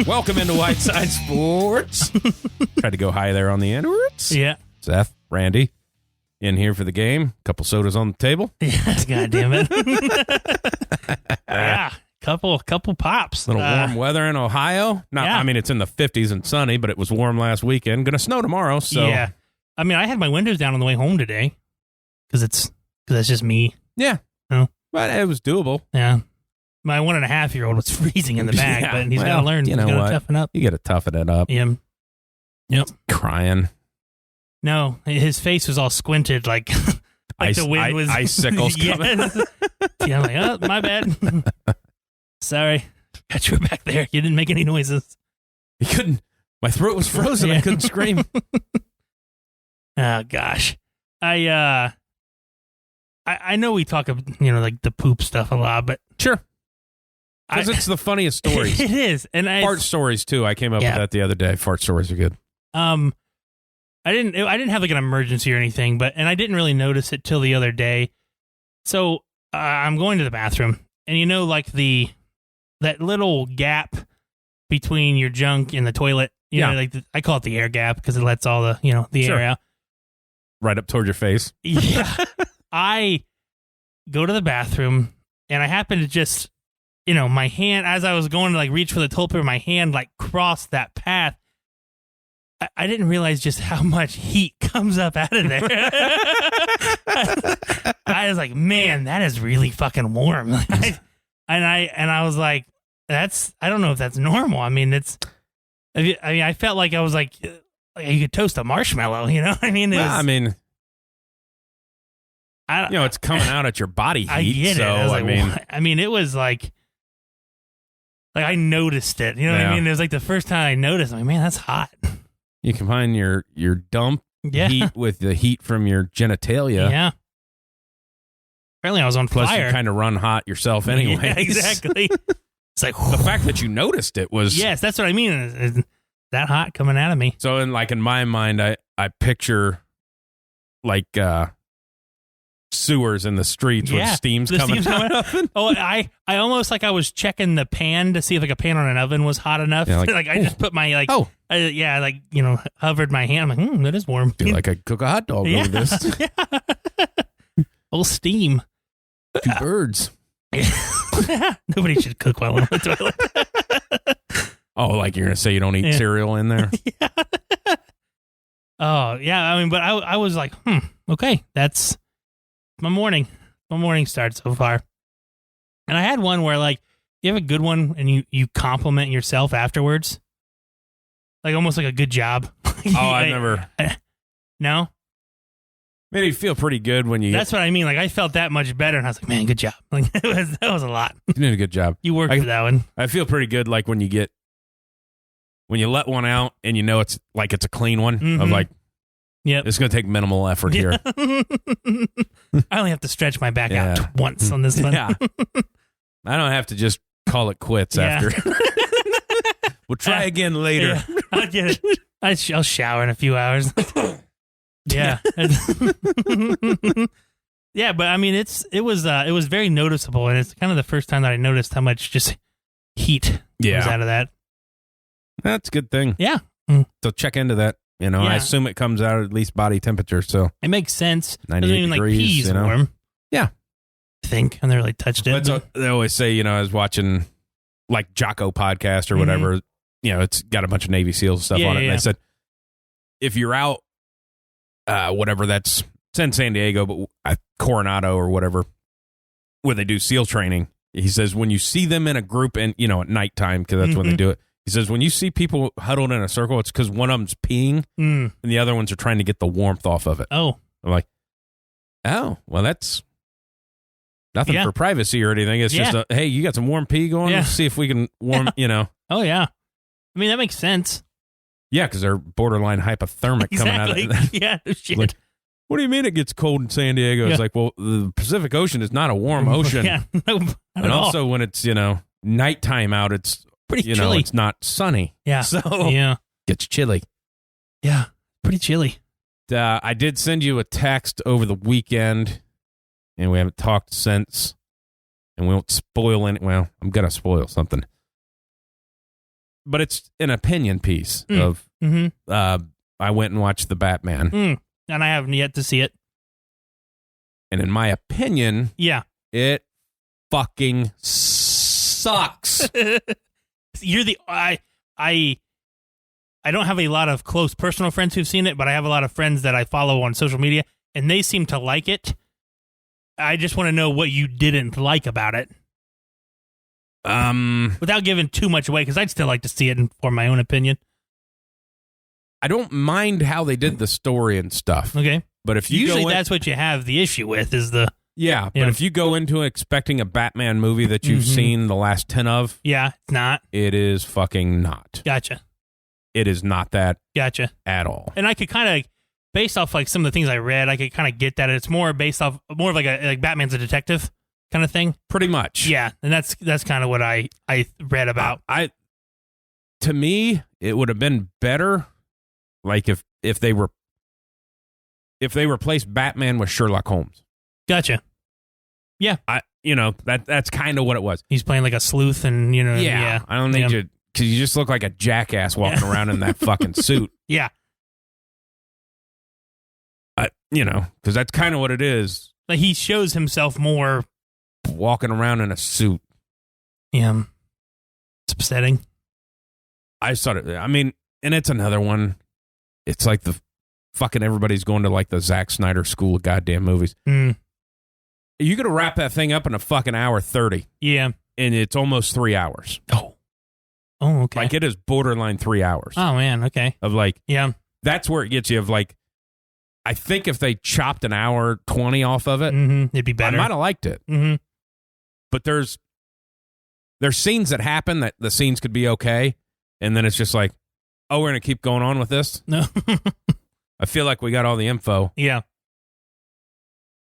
Welcome into Wideside Sports. Tried to go high there on the end. Yeah. Seth, Randy, in here for the game. Couple sodas on the table. Yeah, God damn it. Yeah, couple pops. Little warm weather in Ohio. I mean, it's in the 50s and sunny, but it was warm last weekend. Going to snow tomorrow. So yeah. I mean, I had my windows down on the way home today because that's just me. Yeah. No. But it was doable. Yeah. My 1.5-year-old was freezing in the back, but he's got to learn. You know he's got what? to toughen up. You got to toughen it up. Yeah. Yep. Crying. No, his face was all squinted like the wind was. Icicles coming. Yeah, I'm like, oh, my bad. Sorry. Got you back there. You didn't make any noises. You couldn't. My throat was frozen. I couldn't scream. Oh, gosh. I know we talk of, like the poop stuff a lot, but sure. Because it's the funniest stories. It is. And fart stories, too. I came up with that the other day. Fart stories are good. I didn't have like an emergency or anything, and I didn't really notice it till the other day. So I'm going to the bathroom, and like that little gap between your junk and the toilet. You know, like I call it the air gap because it lets all the the air out right up toward your face. Yeah, I go to the bathroom, and I happen to just my hand as I was going to reach for the toilet paper, my hand crossed that path. I didn't realize just how much heat comes up out of there. I was like, man, that is really fucking warm. And I was like, I don't know if that's normal. I mean, I felt like I was like you could toast a marshmallow, I mean, it's coming out at your body heat. I get it. I mean, it was like I noticed it. You know what I mean? It was like the first time I noticed. I'm like, man, that's hot. You combine your dump heat with the heat from your genitalia. Yeah. Apparently I was on fire. Plus you kind of run hot yourself anyway. Yeah, exactly. It's like the fact that you noticed it was... Yes, that's what I mean. Is that hot coming out of me. So in my mind, I picture sewers in the streets with steam's coming out. Oh, I almost I was checking the pan to see if a pan on an oven was hot enough. Yeah, I just put my hovered my hand. I'm like, that is warm. Feel like I cook a hot dog over this. Yeah. Old steam. 2 birds. Nobody should cook while on the toilet. Oh, you're gonna say you don't eat cereal in there? Yeah. Oh yeah. I mean, but I was like, okay, that's my morning. My morning starts so far. And I had one where you have a good one and you compliment yourself afterwards. Almost like a good job. I've never. No? Made you feel pretty good when you... That's what I mean. I felt that much better and I was like, man, good job. That was a lot. You did a good job. You worked for that one. I feel pretty good when you let one out and it's it's a clean one. Mm-hmm. I'm like, yep. It's going to take minimal effort here. I only have to stretch my back out once on this one. Yeah. I don't have to just call it quits after. We'll try again later. Yeah, I'll get it. I'll shower in a few hours. Yeah. Yeah, but I mean, it was very noticeable, and it's kind of the first time that I noticed how much just heat comes out of that. That's a good thing. Yeah. So check into that. I assume it comes out at least body temperature, so it makes sense. 98 even degrees, peas warm. Yeah. I think. I never really touched it. They always say, I was watching Jocko podcast or whatever, it's got a bunch of Navy SEALs stuff on it. And they said, if you're out, whatever it's in San Diego, but Coronado or whatever, where they do SEAL training, he says, when you see them in a group and, at nighttime, because that's when they do it. He says, when you see people huddled in a circle, it's because one of them's peeing and the other ones are trying to get the warmth off of it. Oh. I'm like, oh, well, that's nothing for privacy or anything. It's just, hey, you got some warm pee going? Let's see if we can warm, Oh, yeah. I mean, that makes sense. Yeah, because they're borderline hypothermic coming out of it. Yeah, shit. What do you mean it gets cold in San Diego? It's well, the Pacific Ocean is not a warm ocean. Yeah, and also when it's, nighttime out, it's pretty chilly. It's not sunny. Yeah. So yeah, gets chilly. Yeah, pretty chilly. I did send you a text over the weekend, and we haven't talked since, and we won't spoil any. Well, I'm going to spoil something. but it's an opinion piece of. I went and watched the Batman, and I haven't yet to see it. And in my opinion, it fucking sucks. You're the I don't have a lot of close personal friends who've seen it, but I have a lot of friends that I follow on social media, and they seem to like it. I just want to know what you didn't like about it. Without giving too much away, because I'd still like to see it and form my own opinion. I don't mind how they did the story and stuff. Okay. But if you usually that's what you have the issue with is the... Yeah, but if you go into expecting a Batman movie that you've seen the last 10 of... Yeah, it's not. It is fucking not. Gotcha. It is not that Gotcha. At all. And I could kind of, based off like some of the things I read, I could kind of get that it's more based off, more of like Batman's a detective kind of thing. Pretty much. Yeah, and that's kind of what I read about. To me, it would have been better, like if they replaced Batman with Sherlock Holmes. Gotcha. Yeah. That's kind of what it was. He's playing like a sleuth and, Yeah. I don't need you, because you just look like a jackass walking around in that fucking suit. Yeah. Because that's kind of what it is. Like he shows himself more. Walking around in a suit. Yeah. It's upsetting. I saw it. I mean, and it's another one. It's like the fucking everybody's going to like the Zack Snyder school of goddamn movies. You got to wrap that thing up in a fucking hour 30. Yeah. And it's almost 3 hours. Oh, okay. Like it is borderline 3 hours. Oh, man. Okay. Of like, yeah. That's where it gets you of like, I think if they chopped an hour 20 off of it, it'd be better. I might have liked it. But there's scenes that happen that the scenes could be okay. And then it's just like, oh, we're going to keep going on with this? No. I feel like we got all the info. Yeah.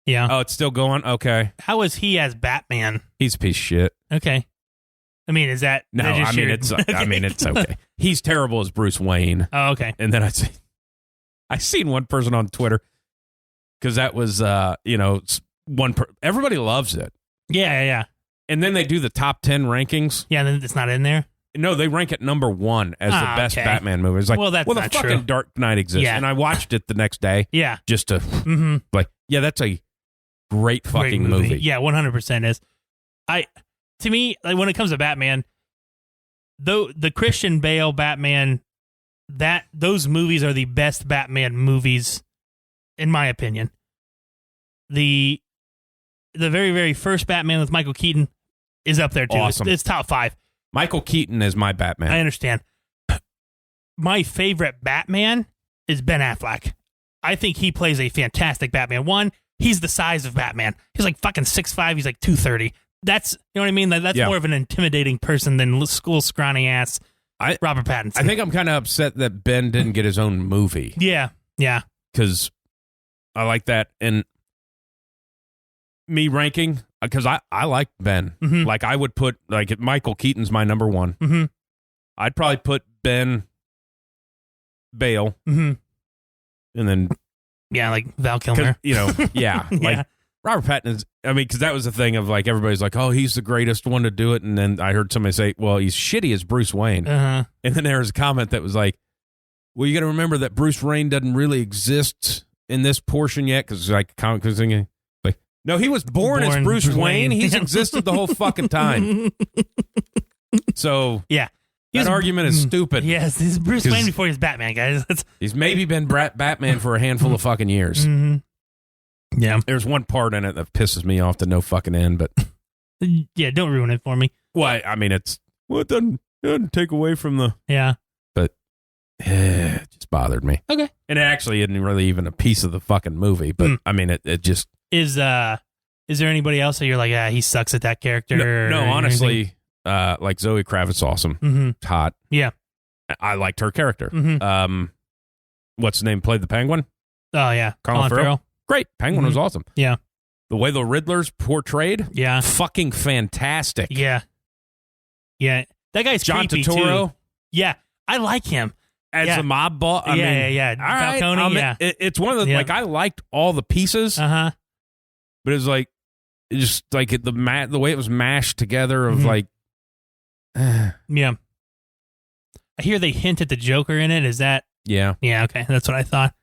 Yeah. Oh, it's still going? Okay. How is he as Batman? He's a piece of shit. Okay. I mean, is that... No, I mean, it's okay. He's terrible as Bruce Wayne. Oh, okay. And then I seen one person on Twitter, because that was, everybody loves it. Yeah. And then they do the top 10 rankings. Yeah, and then it's not in there? No, they rank it number 1 as the best Batman movie. It's like, well, that's the not fucking true. Dark Knight exists. Yeah. And I watched it the next day. Yeah. Just to, yeah, that's a great fucking movie. Yeah, 100% is. To me, like, when it comes to Batman, though the Christian Bale Batman, those movies are the best Batman movies, in my opinion. The very, very first Batman with Michael Keaton is up there too. Awesome. It's top 5. Michael Keaton is my Batman. I understand. My favorite Batman is Ben Affleck. I think he plays a fantastic Batman. One, he's the size of Batman. He's like fucking 6'5". He's like 230. That's, you know what I mean? That's more of an intimidating person than school scrawny ass Robert Pattinson. I think I'm kind of upset that Ben didn't get his own movie. Yeah. Because I like that. And me ranking, because I like Ben. Like I would put, like, if Michael Keaton's my number 1. I'd probably put Ben, Bale, and then... Yeah, like Val Kilmer. Like Robert Pattinson, because that was the thing of like, everybody's like, oh, he's the greatest one to do it. And then I heard somebody say, well, he's shitty as Bruce Wayne. And then there was a comment that was like, well, you got to remember that Bruce Wayne doesn't really exist in this portion yet. Because like, no, he was born as Bruce Wayne. He's existed the whole fucking time. So, yeah. That argument is stupid. Yes, this is Bruce Wayne before he's Batman, guys. He's maybe been Batman for a handful of fucking years. Yeah. There's one part in it that pisses me off to no fucking end, but... Yeah, don't ruin it for me. Well, I mean, it doesn't take away from the... Yeah. But it just bothered me. Okay. And it actually isn't really even a piece of the fucking movie, but I mean, it just... Is there anybody else that you're like, he sucks at that character? No, honestly... like Zoe Kravitz, awesome. Hot. Yeah. I liked her character. What's his name? Played the Penguin? Oh, yeah. Colin Farrell. Great. Penguin was awesome. Yeah. The way the Riddler's portrayed? Yeah. Fucking fantastic. Yeah. Yeah. That guy's John creepy, Turturro? too. Yeah. I like him. As the mob boss? Yeah. Falcone, yeah. It's one of the, like, I liked all the pieces. But it was like, just like the way it was mashed together of like, yeah. I hear they hint at the Joker in it. Is that? Yeah. Yeah. Okay, that's what I thought.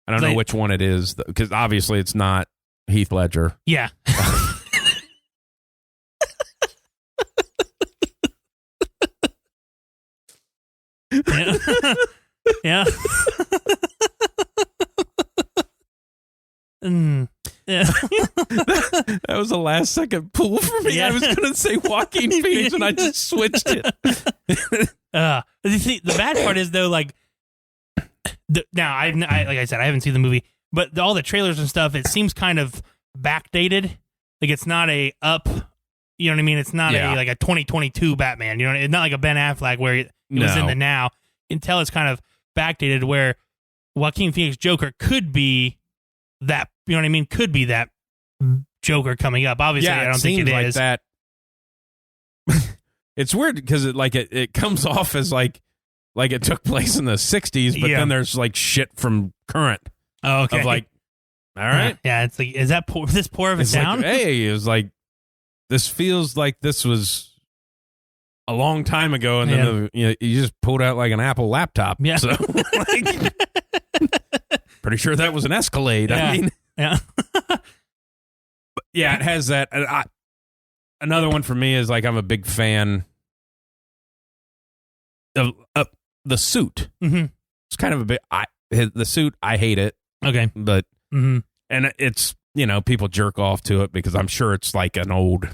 I don't know which one it is because obviously it's not Heath Ledger. Yeah. Yeah. Yeah. Yeah. That was a last second pull for me. Yeah. I was going to say Joaquin Phoenix and I just switched it. You see, the bad part is though, like, now like I said, I haven't seen the movie, but all the trailers and stuff, it seems kind of backdated. Like it's not a up, you know what I mean? It's not a 2022 Batman. You know, it's not like a Ben Affleck where it was in the now. You can tell it's kind of backdated where Joaquin Phoenix Joker could be that. You know what I mean? Could be that Joker coming up. Obviously, I don't think it like is. That. It's weird because it comes off as like it took place in the 60s, but then there's like shit from current. Oh, okay. Of like, all right. Yeah, it's like, is that this poor of a town? Like, hey, it was like, this feels like this was a long time ago, and then you just pulled out like an Apple laptop. Yeah. So, like, pretty sure that was an Escalade. Yeah. I mean, yeah. But yeah, it has that. Another one for me is like I'm a big fan of the Suit. Mm-hmm. It's kind of a bit. The Suit, I hate it. Okay, but and it's people jerk off to it because I'm sure it's like an old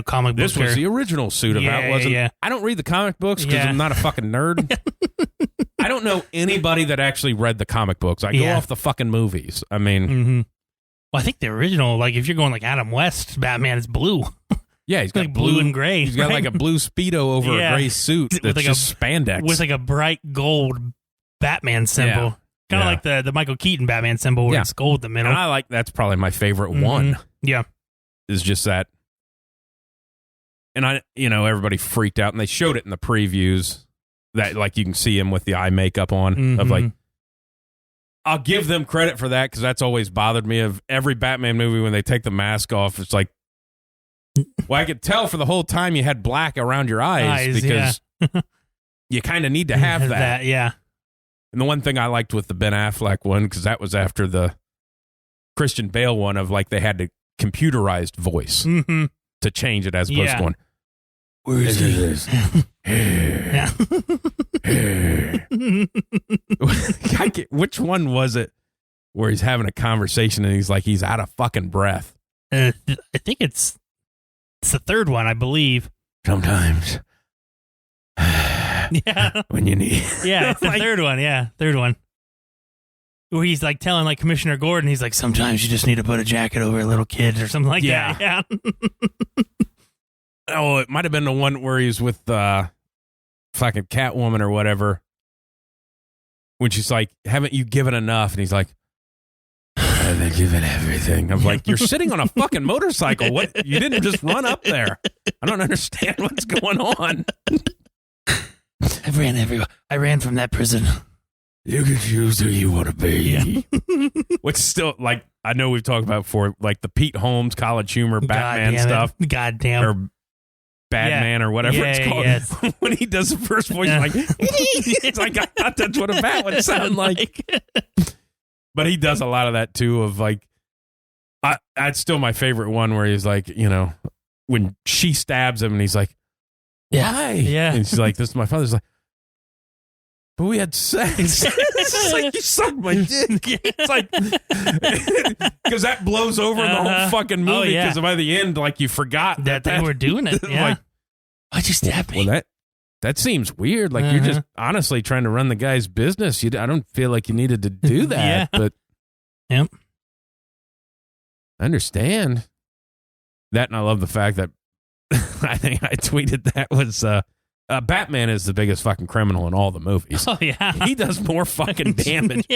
comic book. This was the original Suit. It wasn't. Yeah. I don't read the comic books because I'm not a fucking nerd. I don't know anybody that actually read the comic books. I go off the fucking movies. I mean, well, I think the original, like if you're going like Adam West, Batman is blue. Yeah, he's got like blue and gray. He's got like a blue Speedo over a gray suit that's like just spandex with like a bright gold Batman symbol. Yeah. Kind of like the Michael Keaton Batman symbol where it's gold in the middle. And I like that's probably my favorite one. Yeah. Is just that. And everybody freaked out and they showed it in the previews that like you can see him with the eye makeup on of like, I'll give them credit for that because that's always bothered me of every Batman movie when they take the mask off. It's like, well, I could tell for the whole time you had black around your eyes because you kind of need to have that. Yeah. And the one thing I liked with the Ben Affleck one, because that was after the Christian Bale one of like they had the computerized voice to change it as opposed to going, where is this? Yeah. Which one was it where he's having a conversation and he's like, he's out of fucking breath? I think it's the third one, I believe. Sometimes. Yeah. When you need. Yeah, it's the third one. Yeah, third one. Where he's like telling like Commissioner Gordon, he's like, sometimes you just need to put a jacket over a little kid or something like that. Yeah. Oh, it might have been the one where he's with fucking Catwoman or whatever. When she's like, haven't you given enough? And he's like, I've been given everything. I'm like, you're sitting on a fucking motorcycle. What? You didn't just run up there. I don't understand what's going on. I ran everywhere. I ran from that prison. You can choose who you want to be. Yeah. Which still, like, I know we've talked about before, like the Pete Holmes College Humor Batman stuff. God damn. Or Batman or whatever it's called. Yes. When he does the first voice, like, it's like, I thought that's what a bat would sound like. But he does a lot of that too of like, that's still my favorite one where he's like, when she stabs him and he's like, why? Yeah. And she's like, this is my father's like, but we had sex. It's like, you sucked my dick. It's like, because that blows over the whole fucking movie because by the end, like, you forgot that they were doing it. Yeah. Like, why'd you stab me? Well, that seems weird. Like, you're just honestly trying to run the guy's business. I don't feel like you needed to do that. But yep. I understand that. And I love the fact that I think I tweeted that was Batman is the biggest fucking criminal in all the movies. Oh, yeah. He does more fucking damage.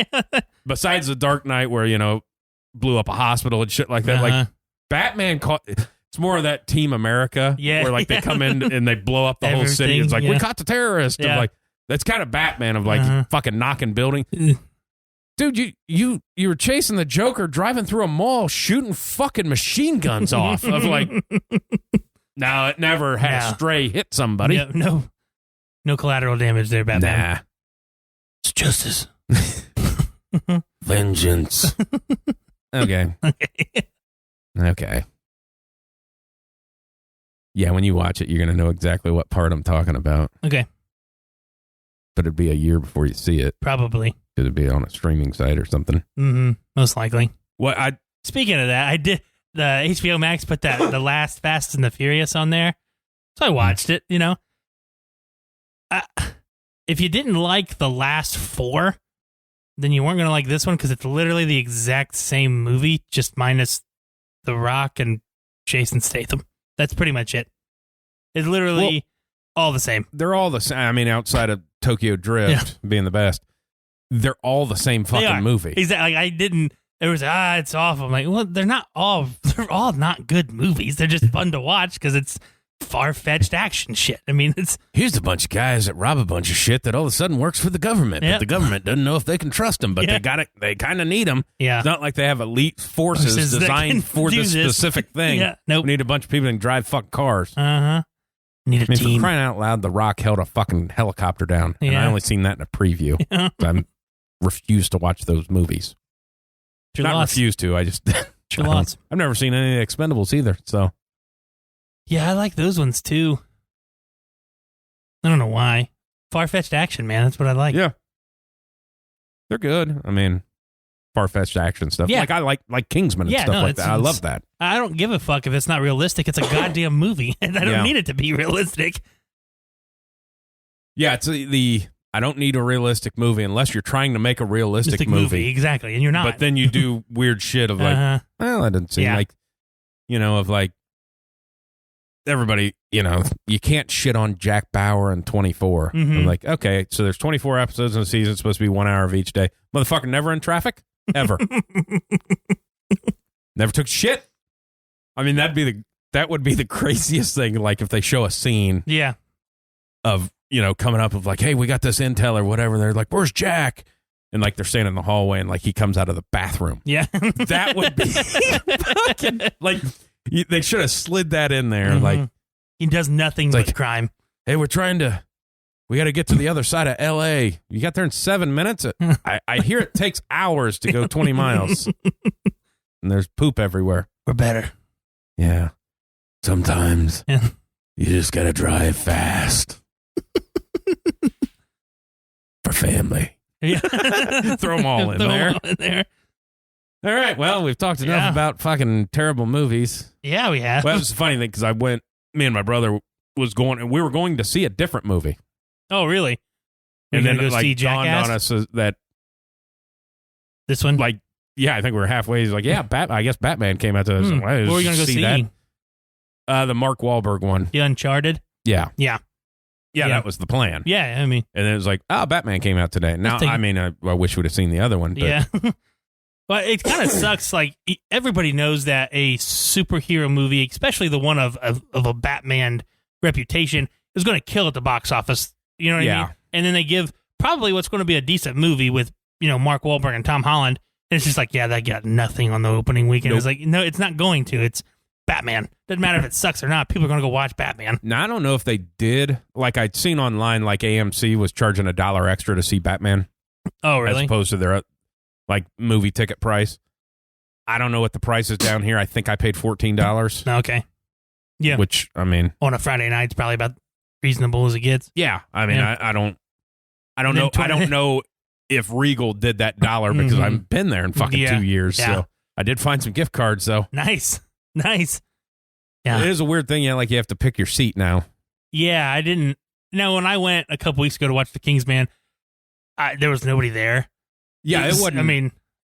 Besides the Dark Knight where, blew up a hospital and shit like that. Like, Batman it's more of that Team America where, like, they come in and they blow up the whole city. It's like, we caught the terrorist. Of, like, that's kind of Batman of, like, fucking knocking building. Dude, you were chasing the Joker driving through a mall shooting fucking machine guns off. Of, like... Now, it never had a stray hit somebody. No. No collateral damage there, Batman. Nah. It's justice. Vengeance. Okay. Okay. Yeah, when you watch it, you're going to know exactly what part I'm talking about. Okay. But it'd be a year before you see it. Probably. It'd be on a streaming site or something. Mm-hmm. Most likely. What Speaking of that, I did the HBO Max put the last Fast and the Furious on there, so I watched it. You know, if you didn't like the last 4, then you weren't gonna like this one because it's literally the exact same movie, just minus The Rock and Jason Statham. That's pretty much it. It's literally all the same. They're all the same. I mean, outside of Tokyo Drift being the best, they're all the same fucking movie. Exactly. Like, I didn't. There was it's awful. I'm like, well, they're all not good movies. They're just fun to watch because it's far-fetched action shit. I mean, here's a bunch of guys that rob a bunch of shit that all of a sudden works for the government, but the government doesn't know if they can trust them, but they got it. They kind of need them. Yeah. It's not like they have elite forces designed for this specific thing. Yeah. Nope. We need a bunch of people that can drive fucking cars. Uh-huh. Need a team. For crying out loud, The Rock held a fucking helicopter down, and I only seen that in a preview. Yeah. So I refuse to watch those movies. Refuse to. I just I've never seen any of the Expendables either. So yeah, I like those ones too. I don't know why. Far-fetched action, man. That's what I like. Yeah, they're good. I mean, far-fetched action stuff. Yeah. Like I like Kingsman and stuff like that. I love that. I don't give a fuck if it's not realistic. It's a goddamn movie, and I don't need it to be realistic. Yeah, it's I don't need a realistic movie unless you're trying to make a realistic movie. Exactly, and you're not. But then you do weird shit of like, well, that doesn't seem like, of like, everybody, you can't shit on Jack Bauer and 24. Mm-hmm. I'm like, okay, so there's 24 episodes in a season. It's supposed to be 1 hour of each day. Motherfucker never in traffic? Ever. Never took shit? I mean, that would be the craziest thing, like if they show a scene of, coming up of like, hey, we got this intel or whatever. They're like, where's Jack? And like they're standing in the hallway and like he comes out of the bathroom. Yeah. That would be fucking, like, they should have slid that in there. Mm-hmm. Like, he does nothing with crime. Hey, we got to get to the other side of LA. You got there in 7 minutes. I hear it takes hours to go 20 miles. And there's poop everywhere. We're better. Yeah. Sometimes you just got to drive fast. For family. Yeah. Throw them all in there. All right. Well, we've talked enough about fucking terrible movies. Yeah, we have. Well, it was a funny thing because me and my brother was going, and we were going to see a different movie. Oh, really? And then go it see dawned on us that this one, I think we were halfway. He's like, yeah, I guess Batman came out to us. What are we going to go see? That? The Mark Wahlberg one. The Uncharted? Yeah. Yeah. Yeah, that was the plan. Yeah, I mean. And then it was like, Batman came out today. Now, I wish we'd have seen the other one. But. Yeah. But it kind of sucks. Like, everybody knows that a superhero movie, especially the one of a Batman reputation, is going to kill at the box office. You know what I mean? And then they give probably what's going to be a decent movie with, Mark Wahlberg and Tom Holland. And it's just like, that got nothing on the opening weekend. Nope. It's like, no, it's not going to. It's Batman. Doesn't matter if it sucks or not. People are going to go watch Batman. Now, I don't know if they did. Like, I'd seen online, like AMC was charging $1 extra to see Batman. Oh, really? As opposed to their, like, movie ticket price. I don't know what the price is down here. I think I paid $14. Okay. Yeah. Which, I mean. On a Friday night, it's probably about reasonable as it gets. Yeah. I mean, I don't know. I don't know if Regal did that $1 because I've been there in fucking 2 years. Yeah. So I did find some gift cards, though. Nice. Yeah. It is a weird thing. Yeah, like you have to pick your seat now. Yeah, I didn't. No, when I went a couple weeks ago to watch The Kingsman, there was nobody there. Yeah, it wasn't. I mean,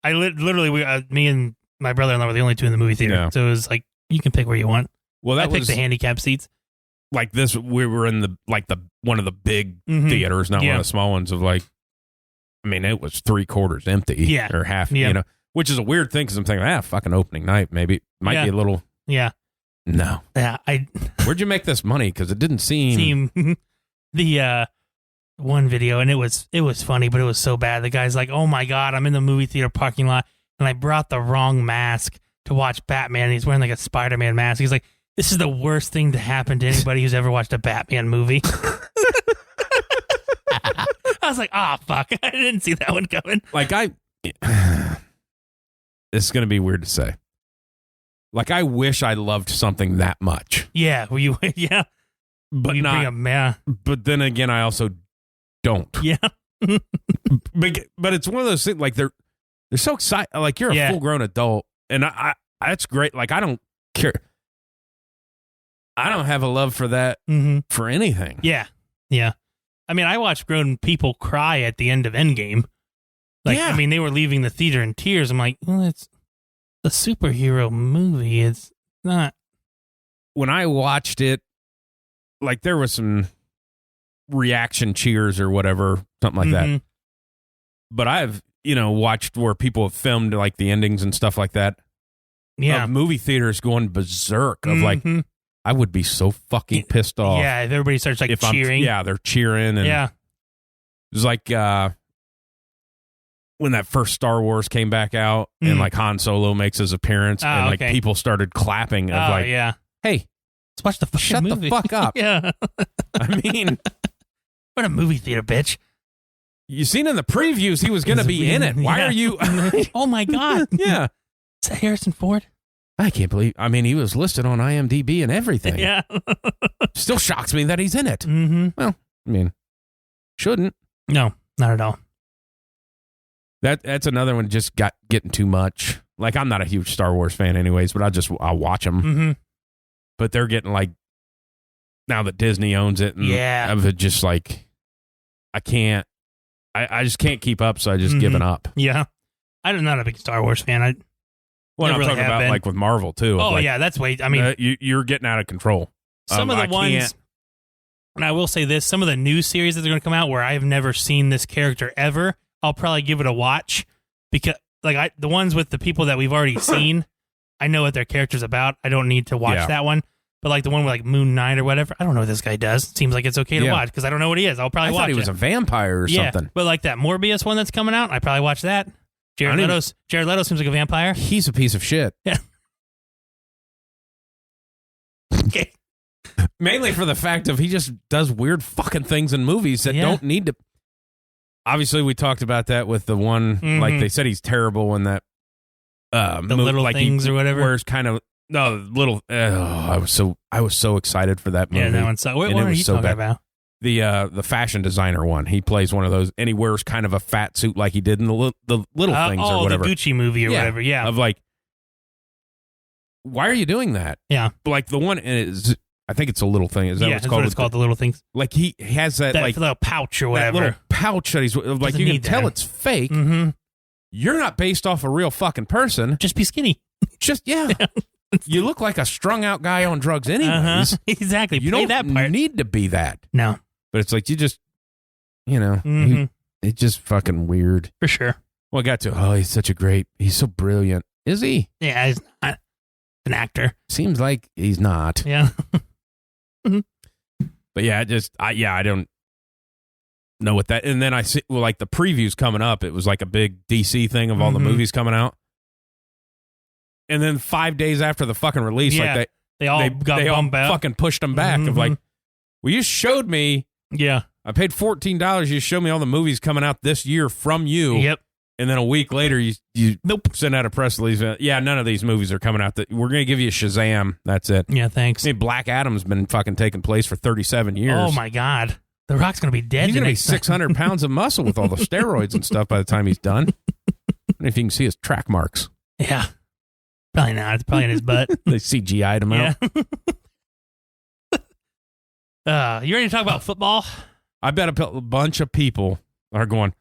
literally, me and my brother-in-law were the only two in the movie theater. Yeah. So it was like, you can pick where you want. Well, I picked the handicap seats. Like this, we were in the one of the big theaters, not one of the small ones. Of like, I mean, it was 3/4 empty, or half, which is a weird thing because I'm thinking, fucking opening night, maybe might be a little, no, where'd you make this money? Because it didn't seem the one video, and it was funny, but it was so bad. The guy's like, "Oh my god, I'm in the movie theater parking lot, and I brought the wrong mask to watch Batman." And he's wearing like a Spider-Man mask. He's like, "This is the worst thing to happen to anybody who's ever watched a Batman movie." I was like, fuck. I didn't see that one coming. Like, it's going to be weird to say. Like, I wish I loved something that much. Yeah. Yeah. But not. But then again, I also don't. Yeah. but it's one of those things, like, they're so excited. Like, you're a full-grown adult, and I that's great. Like, I don't care. I don't have a love for that for anything. Yeah. Yeah. I mean, I watched grown people cry at the end of Endgame. Like, I mean, they were leaving the theater in tears. I'm like, well, it's a superhero movie. It's not. When I watched it, like, there was some reaction cheers or whatever, something like that. But I've, watched where people have filmed, like, the endings and stuff like that. Yeah. Of movie theaters going berserk of, like, I would be so fucking pissed off. Yeah, if everybody starts, like, cheering. They're cheering. And it was like when that first Star Wars came back out and, like, Han Solo makes his appearance and, like, people started clapping of, like, hey, let's watch the fucking shut movie. the fuck up. Yeah. I mean, what a movie theater, bitch. You seen in the previews he was going to be in it. Why are you? Oh, my God. Yeah. Is that Harrison Ford? I can't believe. I mean, he was listed on IMDb and everything. Yeah. Still shocks me that he's in it. Well, I mean, shouldn't. No, not at all. That's another one just getting too much. Like, I'm not a huge Star Wars fan anyways, but I'll watch them. But they're getting, like, now that Disney owns it. And of it just, like, I can't. I just can't keep up, so I just given up. Yeah. I'm not a big Star Wars fan. I'm talking about like with Marvel too. Oh, like, yeah, that's way. I mean, you're getting out of control. Some of the ones, and I will say this: some of the new series that are going to come out where I've never seen this character ever, I'll probably give it a watch because, like, the ones with the people that we've already seen, I know what their character's about. I don't need to watch that one. But, like, the one with, like, Moon Knight or whatever, I don't know what this guy does. Seems like it's okay to watch because I don't know what he is. I'll probably watch it. I thought he was a vampire or something. But, like, that Morbius one that's coming out, I probably watch that. Jared Leto seems like a vampire. He's a piece of shit. Yeah. Okay. Mainly for the fact of he just does weird fucking things in movies that don't need to. Obviously, we talked about that with the one, like, they said he's terrible in that the Little like Things or whatever. Where it's kind of, no, little. I was so excited for that movie. Yeah, that one sucked. What are you talking about? The fashion designer one. He plays one of those, and he wears kind of a fat suit like he did in the Little Things or whatever. The Gucci movie or whatever. Yeah, of like, why are you doing that? Yeah, like the one is. I think it's a Little Thing. Is that what it's called? The Little Things. Like he has that like little pouch or whatever. That little pouch that he's like. You can tell it's fake. You're not based off a real fucking person. Just be skinny. Just you look like a strung out guy on drugs anyways. Exactly. You don't need to be that. No. But it's like you just, it's just fucking weird. For sure. Well, I got to, he's so brilliant. Is he? Yeah, he's not an actor. Seems like he's not. Yeah. But yeah, I don't know what that, and then I see, well, like the previews coming up, it was like a big DC thing of all the movies coming out. And then 5 days after the fucking release, like they all fucking pushed them back of like, well, you showed me. Yeah. I paid $14. You showed me all the movies coming out this year from you. Yep. And then a week later, you send out a press release. Yeah, none of these movies are coming out. We're going to give you Shazam. That's it. Yeah, thanks. I mean, Black Adam's been fucking taking place for 37 years. Oh, my God. The Rock's going to be dead. He's going to be 600 pounds of muscle with all the steroids and stuff by the time he's done. And if you can see his track marks. Yeah. Probably not. It's probably in his butt. They CGI'd him out. You ready to talk about football? I bet a bunch of people are going,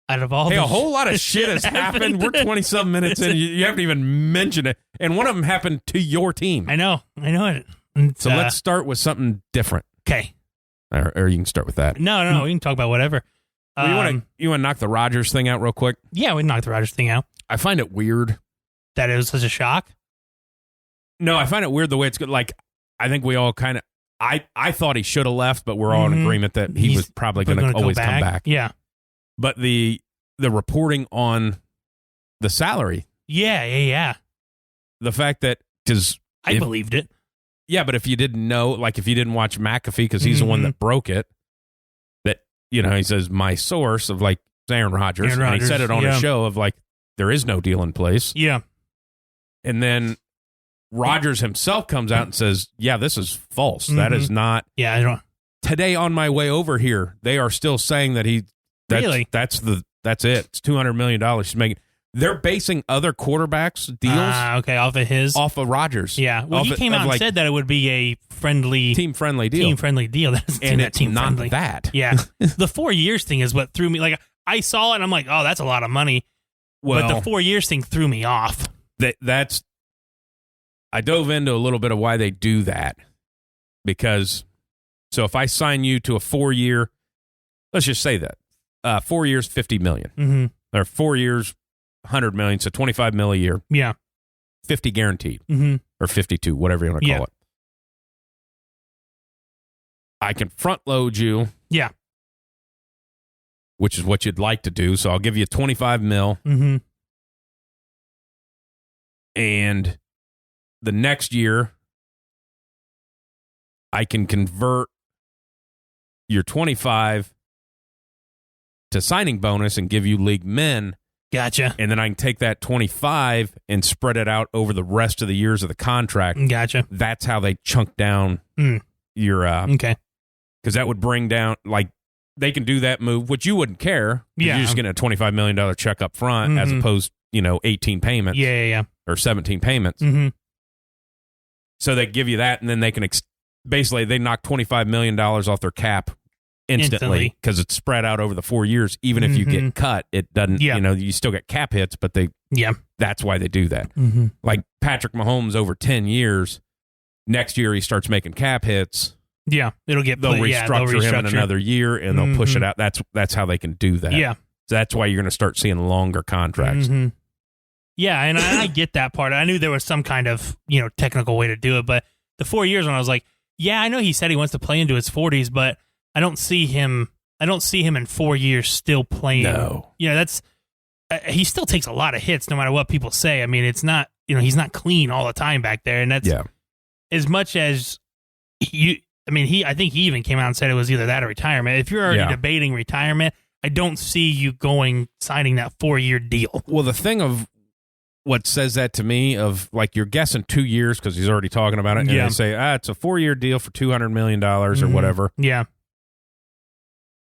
out of all a whole lot of shit has happened. We're 20-something minutes in. You haven't even mentioned it. And one of them happened to your team. I know it. So let's start with something different. Okay. Or you can start with that. No. We can talk about whatever. Well, you want to knock the Rodgers thing out real quick? Yeah, we can knock the Rodgers thing out. I find it weird. That it was such a shock? No, I find it weird the way it's good. Like, I think we all kind of, I thought he should have left, but we're all in agreement that he was probably going to always come back. Yeah. But the reporting on the salary. Yeah. The fact that, because I believed it. Yeah, but if you didn't know, like if you didn't watch McAfee, because he's the one that broke it, that he says, my source of like Aaron Rodgers, and he said it on a show of like, there is no deal in place. Yeah. And then Rodgers himself comes out and says, yeah, this is false. That is not. Yeah, I don't. Today on my way over here, they are still saying that that's it. It's $200 million he's making. They're basing other quarterbacks' deals off of Rodgers. Yeah. Well, he came out and said that it would be a team-friendly deal. And it's not that. Yeah. The 4 years thing is what threw me. Like, I saw it and I'm like, oh, that's a lot of money. Well, but the 4 years thing threw me off. I dove into a little bit of why they do that. Because, so if I sign you to a 4-year, let's just say that, 4 years, $50 million. Mm-hmm. Or 4 years, $100 million, so $25 million a year. Yeah. 50 guaranteed. Mm-hmm. Or 52, whatever you want to call it. I can front load you. Yeah. Which is what you'd like to do. So I'll give you $25 million. Mm-hmm. And the next year, I can convert your 25 to signing bonus and give you league min. Gotcha. And then I can take that 25 and spread it out over the rest of the years of the contract. Gotcha. That's how they chunk down your... okay. Because that would bring down, like, they can do that move, which you wouldn't care. Yeah. You're just getting a $25 million check up front as opposed, 18 payments. Yeah. Or 17 payments. Mm-hmm. So they give you that, and then they can basically they knock $25 million off their cap instantly because it's spread out over the 4 years. Even if you get cut, it doesn't. You still get cap hits, but that's why they do that. Mm-hmm. Like Patrick Mahomes over 10 years. Next year he starts making cap hits. Yeah, they'll restructure him in another year, and they'll push it out. That's how they can do that. Yeah, so that's why you're going to start seeing longer contracts. Mm-hmm. Yeah, and I get that part. I knew there was some kind of technical way to do it, but the 4 years when I was like, yeah, I know he said he wants to play into his 40s, but I don't see him in 4 years still playing. No, that's he still takes a lot of hits no matter what people say. I mean, it's not he's not clean all the time back there, and that's as much as you. I mean, I think he even came out and said it was either that or retirement. If you're already debating retirement, I don't see you signing that 4-year deal. Well, the thing of what says that to me of like you're guessing 2 years because he's already talking about it, and they say it's a 4-year deal for $200 million or whatever. Yeah,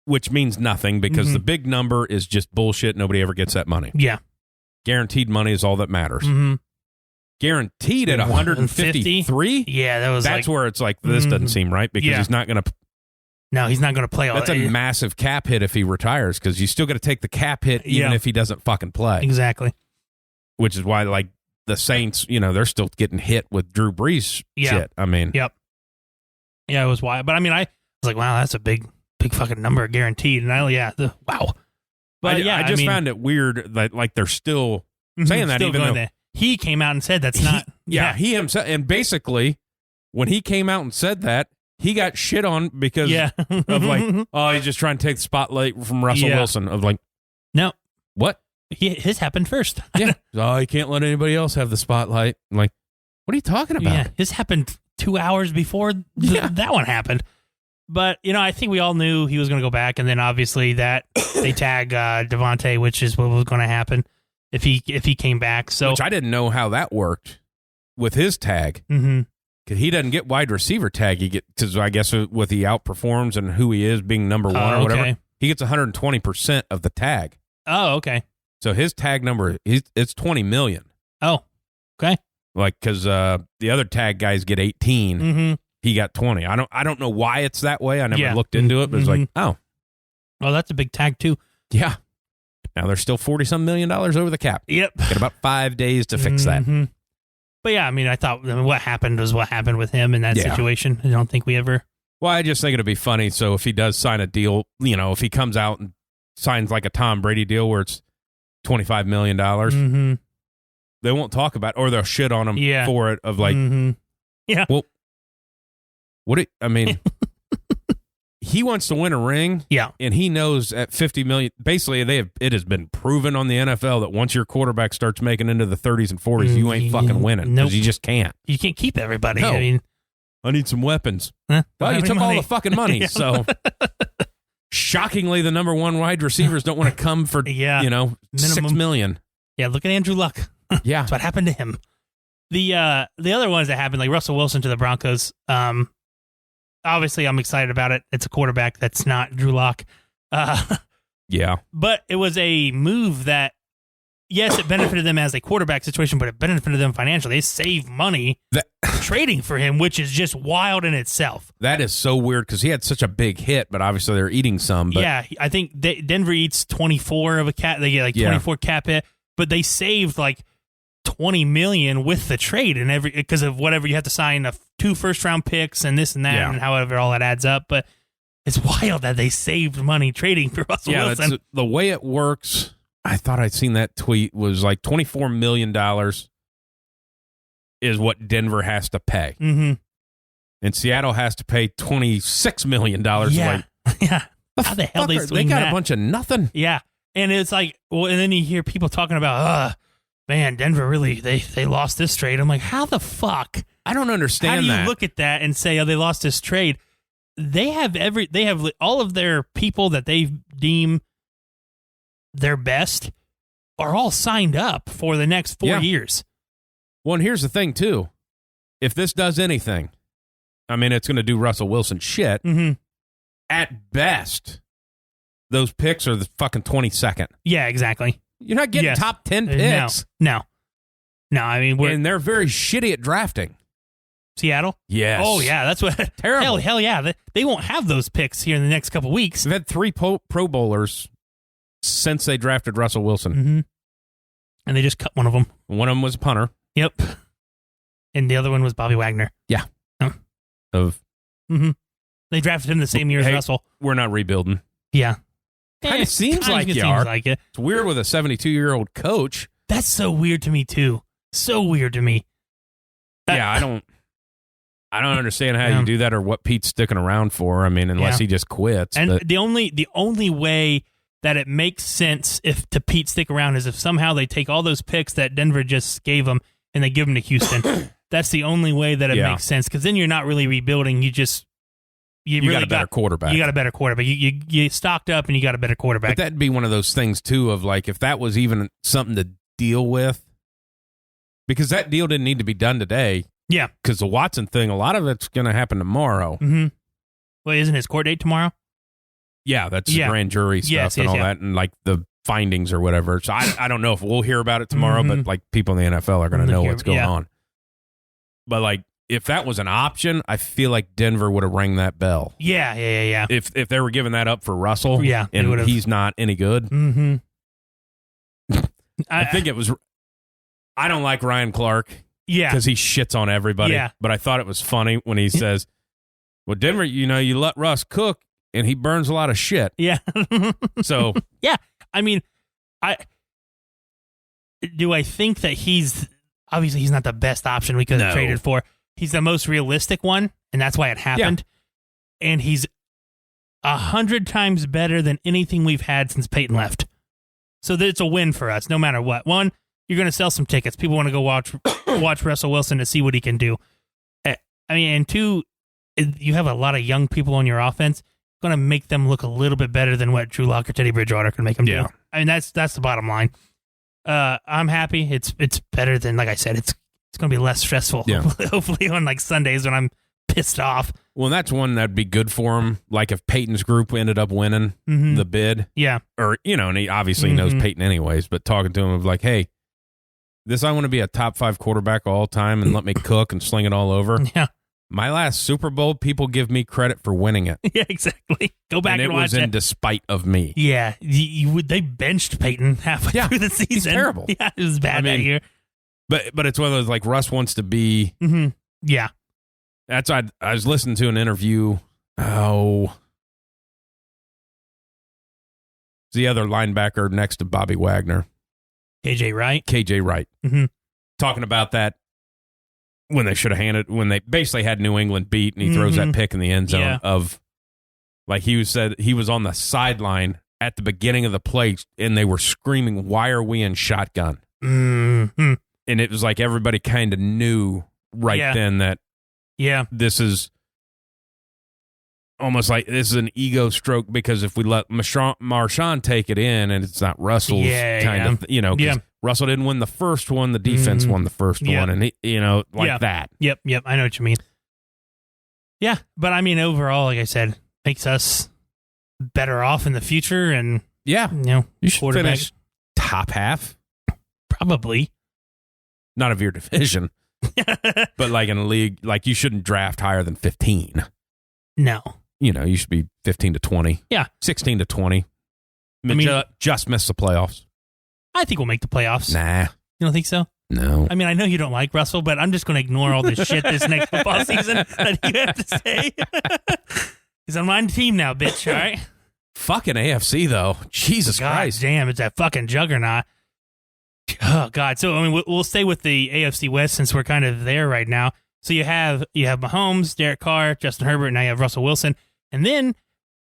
which means nothing because the big number is just bullshit. Nobody ever gets that money. Yeah, guaranteed money is all that matters. Mm-hmm. Guaranteed at 153. Yeah, that's where it's like this doesn't seem right because he's not going to. No, he's not going to play. That's a massive cap hit if he retires because you still got to take the cap hit even if he doesn't fucking play. Exactly. Which is why, like the Saints, they're still getting hit with Drew Brees shit. I mean, yeah, it was wild. But I mean, I was like, wow, that's a big fucking number guaranteed. And wow. But I just found it weird that like they're still saying that even though. He came out and said that's not. He himself. And basically, when he came out and said that, he got shit on because of like, oh, he's just trying to take the spotlight from Russell Wilson. Of like, no. What? His happened first. Oh, he can't let anybody else have the spotlight. I'm like, what are you talking about? Yeah, his happened 2 hours before that one happened. But, I think we all knew he was going to go back. And then obviously that they tag Devontae, which is what was going to happen. If he came back, which I didn't know how that worked with his tag, because he doesn't get wide receiver tag. He get because I guess with he outperforms and who he is being number one or whatever, he gets 120% of the tag. Oh, okay. So his tag number it's 20 million. Oh, okay. Like because the other tag guys get 18, he got 20. I don't know why it's that way. I never looked into it, but it's like oh, that's a big tag too. Yeah. Now they're still $40-some million over the cap. Yep. Got about 5 days to fix that. But yeah, I mean, I thought what happened was what happened with him in that situation. I don't think we ever. Well, I just think it'd be funny. So if he does sign a deal, if he comes out and signs like a Tom Brady deal where it's $25 million, they won't talk about it, or they'll shit on him for it. Of like, well, I mean. He wants to win a ring, and he knows at $50 million. Basically, it has been proven on the NFL that once your quarterback starts making into the 30s and 40s, you ain't fucking winning because you just can't. You can't keep everybody. No. I mean, I need some weapons. Huh? Well, you took all the fucking money, so shockingly, the number one wide receivers don't want to come for, minimum. $6 million. Yeah, look at Andrew Luck. Yeah. That's what happened to him. The other ones that happened, like Russell Wilson to the Broncos, obviously I'm excited about it. It's a quarterback that's not Drew Lock. Yeah. But it was a move that, yes, it benefited them as a quarterback situation, but it benefited them financially. They saved money trading for him, which is just wild in itself. That is so weird because he had such a big hit, but obviously they're eating some. But yeah, I think Denver eats 24 of a cap. They get like 24 cap hit, but they saved like $20 million with the trade and because of whatever you have to sign 2 first-round picks and this and that and however all that adds up. But it's wild that they saved money trading for Russell Wilson. That's the way it works. I thought I'd seen that tweet was like $24 million is what Denver has to pay. Mm-hmm. And Seattle has to pay $26 million. Yeah. Yeah. How the hell they swing They got that? a bunch of nothing. Yeah. And it's like, well, and then you hear people talking about, man, Denver really, they lost this trade. I'm like, how the fuck? I don't understand that. How do you that. look at that and say, they lost this trade? They have all of their people that they deem their best are all signed up for the next 4 years. Well, and here's the thing, too. If this does anything, I mean, it's going to do Russell Wilson shit. Mm-hmm. At best, those picks are the fucking 22nd. Yeah, exactly. You're not getting top 10 picks. No. I mean, and they're very shitty at drafting. Seattle? Yes. Oh, yeah. That's what. Terrible. Hell yeah. They won't have those picks here in the next couple weeks. They've had 3 Pro Bowlers since they drafted Russell Wilson. Mm-hmm. And they just cut one of them. One of them was a punter. Yep. And the other one was Bobby Wagner. Yeah. Mm-hmm. They drafted him the same year as Russell. We're not rebuilding. Yeah. Kind of seems like you are. Like it. It's weird with a 72-year-old coach. That's so weird to me, too. So weird to me. Yeah, I don't understand how you do that or what Pete's sticking around for. I mean, unless he just quits. And the only way that it makes sense to Pete stick around is if somehow they take all those picks that Denver just gave him and they give them to Houston. That's the only way that it makes sense, because then you're not really rebuilding. You really got a better quarterback. You got a better quarterback. You stocked up and you got a better quarterback. But that'd be one of those things, too, of like if that was even something to deal with, because that deal didn't need to be done today. Yeah. Because the Watson thing, a lot of it's going to happen tomorrow. Mm-hmm. Well, isn't his court date tomorrow? Yeah, that's the grand jury stuff and all that, and like the findings or whatever. So I don't know if we'll hear about it tomorrow, but like people in the NFL are going to know what's going on. But like if that was an option, I feel like Denver would have rang that bell. Yeah. If they were giving that up for Russell, and he's not any good. Mm-hmm. I think it was. I don't like Ryan Clark. Yeah, because he shits on everybody. Yeah. But I thought it was funny when he says, "Well, Denver, you let Russ cook, and he burns a lot of shit." Yeah. So yeah, I mean, I think that he's not the best option we could have traded for. He's the most realistic one, and that's why it happened. Yeah. And he's 100 times better than anything we've had since Peyton left. So it's a win for us, no matter what. One, you're going to sell some tickets. People want to go watch Russell Wilson to see what he can do. I mean, and 2, you have a lot of young people on your offense. Going to make them look a little bit better than what Drew Lock or Teddy Bridgewater can make them do. I mean, that's the bottom line. I'm happy. It's better than, like I said, it's going to be less stressful. Yeah. Hopefully on like Sundays when I'm pissed off. Well, that's one that'd be good for him. Like if Peyton's group ended up winning the bid. Yeah. Or, and he obviously knows Peyton anyways, but talking to him of like, hey, I want to be a top 5 quarterback all time and let me cook and sling it all over. Yeah. My last Super Bowl, people give me credit for winning it. Yeah, exactly. Go back and watch it. And it was in despite of me. Yeah. They benched Peyton halfway through the season. He's terrible. Yeah, it was bad that year. But it's one of those, like, Russ wants to be. Mm-hmm. Yeah. That's I was listening to an interview. The other linebacker next to Bobby Wagner. KJ Wright. Mm-hmm. Talking about that when they basically had New England beat, and he throws that pick in the end zone of, like he said, he was on the sideline at the beginning of the play, and they were screaming, "Why are we in shotgun?" Mm-hmm. And it was like everybody kind of knew then that this is almost like this is an ego stroke because if we let Marshawn take it in and it's not Russell's kind of, you know, Russell didn't win the first one, the defense won the first one, and he, you know, like that. Yep, I know what you mean. Yeah, but I mean, overall, like I said, makes us better off in the future, and you know, you should finish top half, probably. Not of your division, but like in a league, like you shouldn't draft higher than 15. No. You know, you should be 15 to 20. Yeah. 16 to 20. I mean, just miss the playoffs. I think we'll make the playoffs. Nah. You don't think so? No. I mean, I know you don't like Russell, but I'm just going to ignore all this shit this next football season that you have to say. He's on my team now, bitch, all right? Fucking AFC, though. Jesus Christ. Damn, it's that fucking juggernaut. Oh, God. So, I mean, we'll stay with the AFC West since we're kind of there right now. So you have Mahomes, Derek Carr, Justin Herbert, and now you have Russell Wilson. And then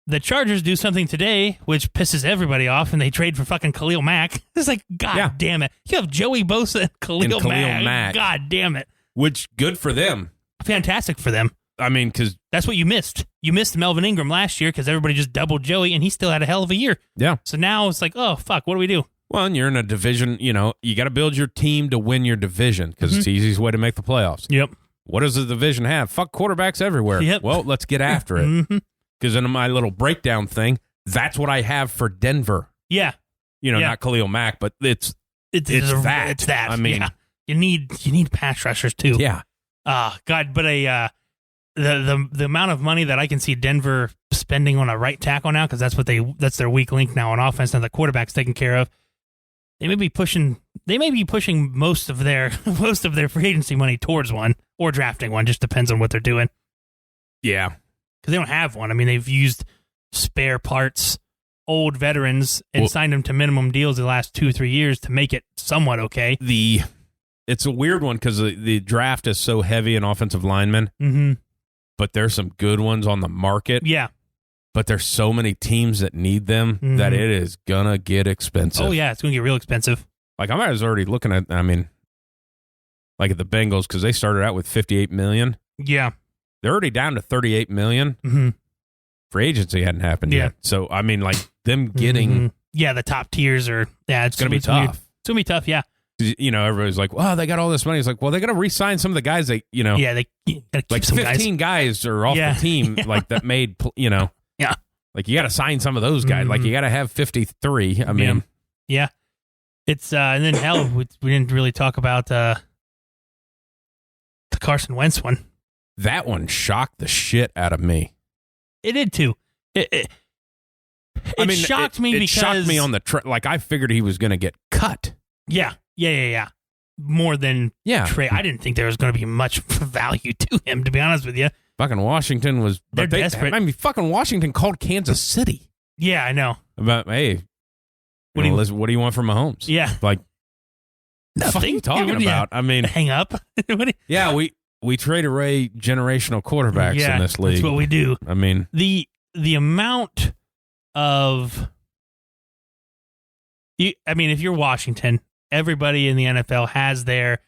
the Chargers do something today which pisses everybody off, and they trade for fucking Khalil Mack. It's like, God damn it. You have Joey Bosa and Khalil Mack. God damn it. Which, good for them. Fantastic for them. I mean, because that's what you missed. You missed Melvin Ingram last year because everybody just doubled Joey, and he still had a hell of a year. Yeah. So now it's like, oh, fuck, what do we do? Well, and you're in a division, you know, you got to build your team to win your division because it's the easiest way to make the playoffs. Yep. What does the division have? Fuck quarterbacks everywhere. Yep. Well, let's get after it. Because in my little breakdown thing, that's what I have for Denver. Yeah. You know, not Khalil Mack, but it's that. It's that. I mean, you need pass rushers too. Yeah. God, but the amount of money that I can see Denver spending on a right tackle now, because that's their weak link now on offense. Now the quarterback's taken care of. They may be pushing most of their free agency money towards one or drafting one. Just depends on what they're doing. Yeah, because they don't have one. I mean, they've used spare parts, old veterans, and signed them to minimum deals the last 2-3 years to make it somewhat okay. It's a weird one because the draft is so heavy in offensive linemen, but there's some good ones on the market. Yeah. But there's so many teams that need them that it is gonna get expensive. Oh yeah, it's gonna get real expensive. Like I was already looking at, I mean, like at the Bengals because they started out with $58 million. Yeah, they're already down to $38 million. Free agency hadn't happened yet, so I mean, like them getting the top tiers are it's gonna be tough. It's gonna be tough. Yeah. You know, everybody's like, "Well, they got all this money." It's like, "Well, they got to re-sign some of the guys they, you know, they gotta keep like some 15 guys are off the team, like that made, you know." Yeah. Like, you got to sign some of those guys. Like, you got to have 53. I mean. Yeah. It's, and then, hell, we didn't really talk about the Carson Wentz one. That one shocked the shit out of me. It did, too. It shocked me because. It shocked me on the, like, I figured he was going to get cut. Yeah. More than trade. I didn't think there was going to be much value to him, to be honest with you. Fucking Washington was... They're desperate. I mean, fucking Washington called Kansas City. Yeah, I know. About, hey, what do you want from Mahomes? Yeah. Like, nothing. What the fuck are you talking about? I mean... Hang up? We trade away generational quarterbacks in this league. That's what we do. I mean... The amount of... I mean, if you're Washington, everybody in the NFL has their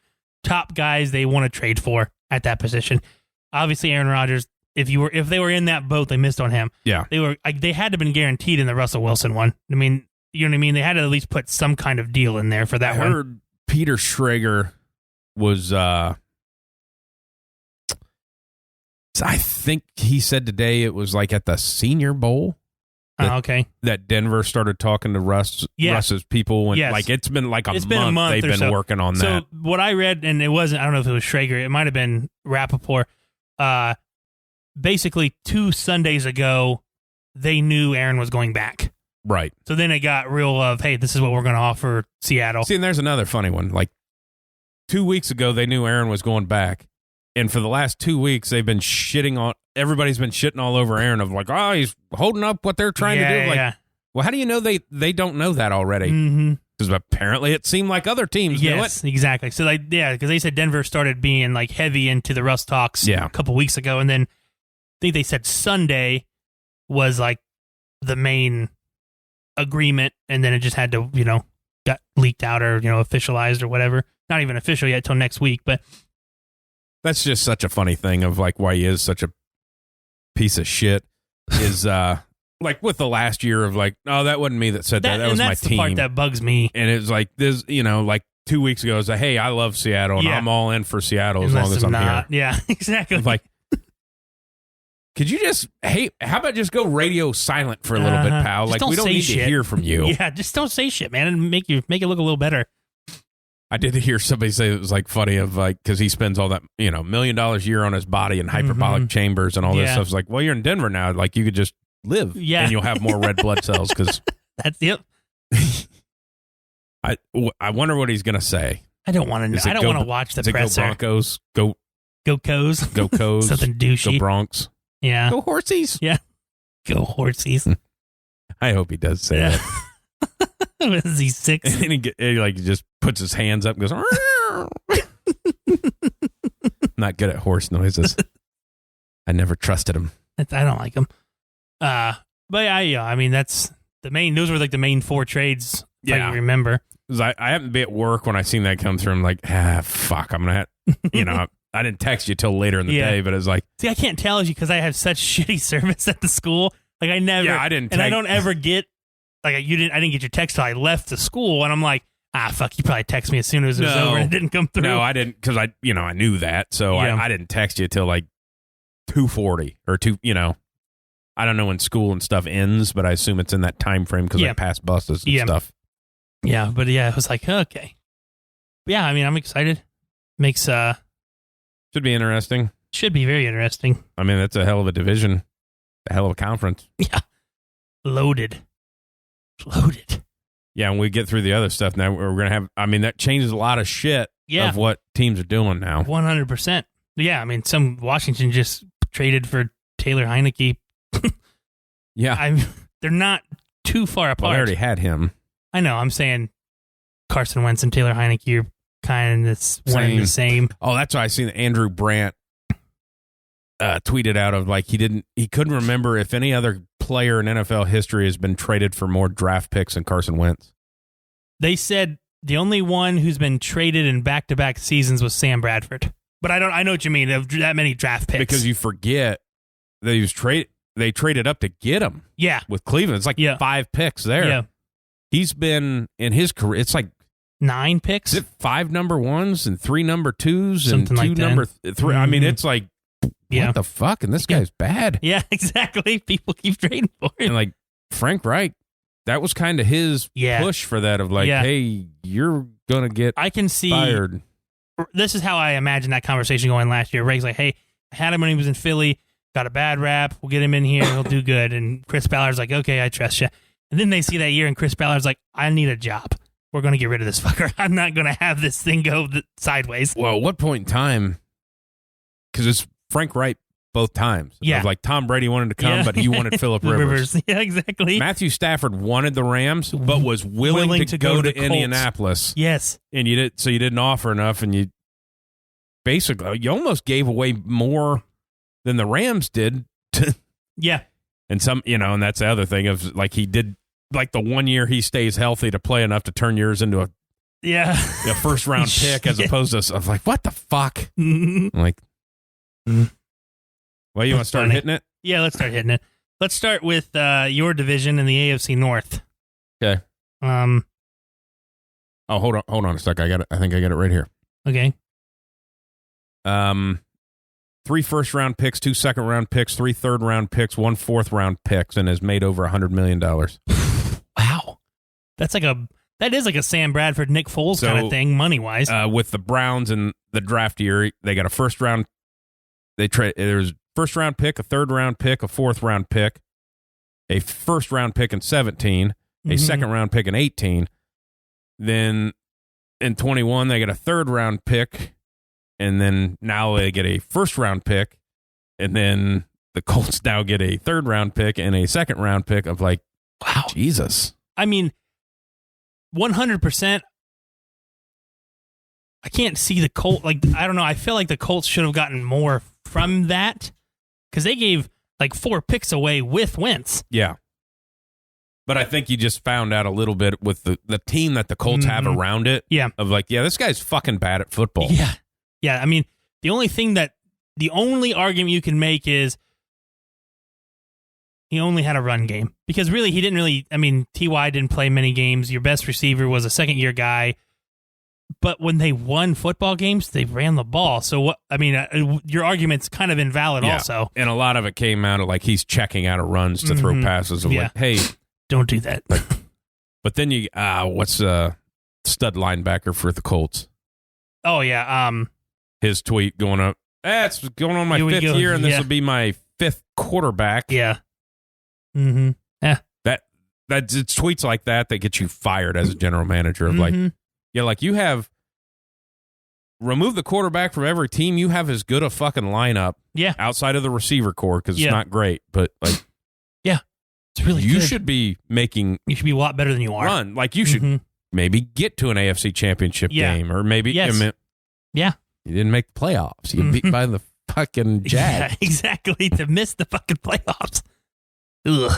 top guys they want to trade for at that position. Obviously, Aaron Rodgers, if they were in that boat, they missed on him. Yeah. They had to have been guaranteed in the Russell Wilson one. I mean, you know what I mean? They had to at least put some kind of deal in there for that one. I heard Peter Schrager was, I think he said today it was like at the Senior Bowl. That Denver started talking to Russ's people. When, like, it's been like a month they've been working on that. So what I read, and it wasn't, I don't know if it was Schrager, it might have been Rappaport. Basically 2 Sundays ago, they knew Aaron was going back. Right. So then it got real of, hey, this is what we're going to offer Seattle. See, and there's another funny one. Like 2 weeks ago, they knew Aaron was going back. And for the last 2 weeks, they've been everybody's been shitting all over Aaron of like, oh, he's holding up what they're trying to do. Like, well, how do you know they don't know that already? Because apparently it seemed like other teams knew it. Yes, exactly. So, because they said Denver started being like heavy into the Russ talks a couple weeks ago. And then I think they said Sunday was like the main agreement. And then it just had to, got leaked out or, officialized or whatever. Not even official yet till next week. But that's just such a funny thing of like why he is such a piece of shit. is like with the last year of like, oh, that wasn't me that said that. That was my team. That's the part that bugs me. And it's like this, like 2 weeks ago, it's like, hey, I love Seattle, and I'm all in for Seattle as long as I'm here. Yeah, exactly. Like, could you just, how about just go radio silent for a little bit, pal? Like, we don't need to hear from you. Yeah, just don't say shit, man, and make it look a little better. I did hear somebody say it was like funny of like, because he spends all that, $1 million a year on his body and hyperbolic chambers and all this stuff. It's like, well, you're in Denver now. Like, you could just live and you'll have more red blood cells because that's it. I wonder what he's going to say. I don't want to know. I don't want to watch the presser. Go Broncos. Go Coes. Go Coes. Something douchey. Go Bronx. Yeah. Go Horsies. Yeah. Go Horsies. I hope he does say that. Is he 6? And he just puts his hands up and goes, not good at horse noises. I never trusted him. I don't like him. But I mean, that's the main, those were like the main 4 trades. If I remember. I happened to be at work when I seen that come through. I'm like, fuck, I'm going to have, I didn't text you till later in the day, but it was like. See, I can't tell you because I have such shitty service at the school. Like I never. Yeah, I didn't. And I don't ever get, like I didn't get your text till I left the school. And I'm like, fuck, you probably text me as soon as it was over and it didn't come through. No, I didn't because I knew that. So I didn't text you till like 2:40 or 2, I don't know when school and stuff ends, but I assume it's in that time frame because I pass buses and stuff. Yeah, but it was like, okay. But yeah, I mean, I'm excited. Makes should be interesting. Should be very interesting. I mean, that's a hell of a division, a hell of a conference. Yeah, loaded. Yeah, when we get through the other stuff now, we're gonna have. I mean, that changes a lot of shit of what teams are doing now. 100%. Yeah, I mean, some Washington just traded for Taylor Heineke. Yeah, they're not too far apart. Well, they already had him. I know. I'm saying Carson Wentz and Taylor Heineke are kind of one and the same. Oh, that's why I seen Andrew Brandt tweeted out of like he couldn't remember if any other player in NFL history has been traded for more draft picks than Carson Wentz. They said the only one who's been traded in back-to-back seasons was Sam Bradford. But I know what you mean, of that many draft picks. Because you forget that they traded up to get him. Yeah. With Cleveland. It's like 5 picks there. Yeah. He's been in his career, it's like 9 picks. Is it 5 number 1s and 3 number 2s Something and 2 like number 3? I mean, it's like, what the fuck? And this guy's bad. Yeah, exactly. People keep trading for him. And like Frank Reich, that was kind of his push for that of like, hey, you're going to get I can see fired. This is how I imagine that conversation going last year. Reig's like, hey, I had him when he was in Philly, got a bad rap. We'll get him in here. He'll do good. And Chris Ballard's like, okay, I trust you. And then they see that year, and Chris Ballard's like, I need a job. We're going to get rid of this fucker. I'm not going to have this thing go sideways. Well, at what point in time, because it's Frank Reich both times. Yeah. Of like Tom Brady wanted to come, but he wanted Phillip Rivers. Yeah, exactly. Matthew Stafford wanted the Rams, but was willing to go to Indianapolis. Yes. And you didn't offer enough, and you almost gave away more than the Rams did. Yeah. And and that's the other thing of like he did like the 1 year he stays healthy to play enough to turn yours into a first round pick as opposed to of like what the fuck? Like, well, you want to start hitting it? Yeah, let's start hitting it. Let's start with your division in the AFC North. Okay. Oh, hold on a sec. I think I got it right here. Okay. 3 first round picks, 2 second round picks, 3 third round picks, 1 fourth round picks, and has made over $100 million. Wow. That is like a Sam Bradford, Nick Foles kind of thing, money wise. With the Browns in the draft year, they got a first round. There's first round pick, a third round pick, a fourth round pick, a first round pick in 17, a second round pick in 18. Then in 21, they get a third round pick. And then now they get a first round pick, and then the Colts now get a third round pick and a second round pick of like, wow, Jesus. I mean, 100%. I can't see the Colts. Like, I don't know. I feel like the Colts should have gotten more from that because they gave like 4 picks away with Wentz. Yeah. But I think you just found out a little bit with the team that the Colts have around it. Yeah. Of like, yeah, this guy's fucking bad at football. Yeah. Yeah, I mean, the only argument you can make is he only had a run game. Because really, he didn't really, I mean, T.Y. didn't play many games. Your best receiver was a second-year guy. But when they won football games, they ran the ball. So, what? I mean, your argument's kind of invalid also. And a lot of it came out of, like, he's checking out of runs to throw passes. Of like, hey. Don't do that. But then you, what's stud linebacker for the Colts? Oh, yeah. His tweet going up, it's going on my fifth year, and this will be my fifth quarterback. Yeah. Mm-hmm. Yeah. It's tweets like that get you fired as a general manager of like, like you have remove the quarterback from every team. You have as good a fucking lineup outside of the receiver core because it's not great, but like, it's really you good. should be making. You should be a lot better than you are. Run. Like you should maybe get to an AFC championship game or maybe. Yes. You didn't make the playoffs. You get beat by the fucking Jags. Yeah, exactly. To miss the fucking playoffs. Ugh.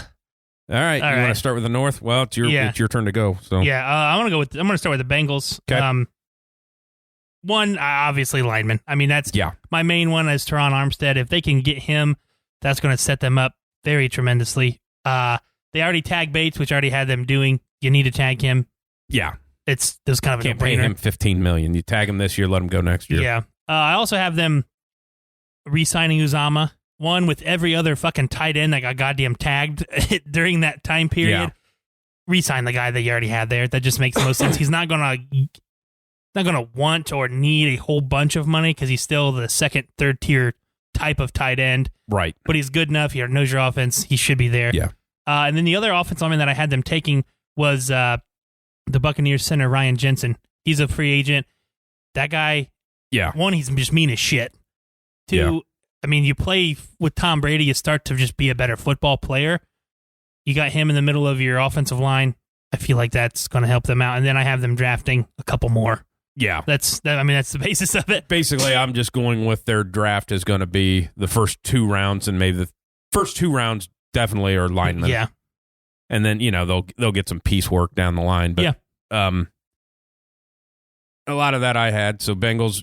All right. You want to start with the North? Well, it's your turn to go. So I'm going to start with the Bengals. Okay. One, obviously lineman. I mean, that's my main one is Teron Armstead. If they can get him, that's going to set them up very tremendously. They already tagged Bates, which I already had them doing. You need to tag him. Yeah. It's kind of a can't pay him $15 million. You tag him this year, let him go next year. Yeah. I also have them re-signing Uzama. One with every other fucking tight end that got goddamn tagged during that time period. Yeah. Re-sign the guy that you already had there. That just makes the most sense. He's not gonna want or need a whole bunch of money because he's still the second, third tier type of tight end. Right. But he's good enough. He knows your offense. He should be there. Yeah. And then the other offensive lineman that I had them taking was the Buccaneers center, Ryan Jensen. He's a free agent. That guy, one, he's just mean as shit. Two, I mean, you play with Tom Brady, you start to just be a better football player. You got him in the middle of your offensive line. I feel like that's going to help them out. And then I have them drafting a couple more. Yeah. That's the basis of it. Basically, I'm just going with their draft is going to be the first 2 rounds, and maybe the first 2 rounds definitely are linemen. Yeah. And then, they'll get some piecework down the line. But, a lot of that I had. So Bengals,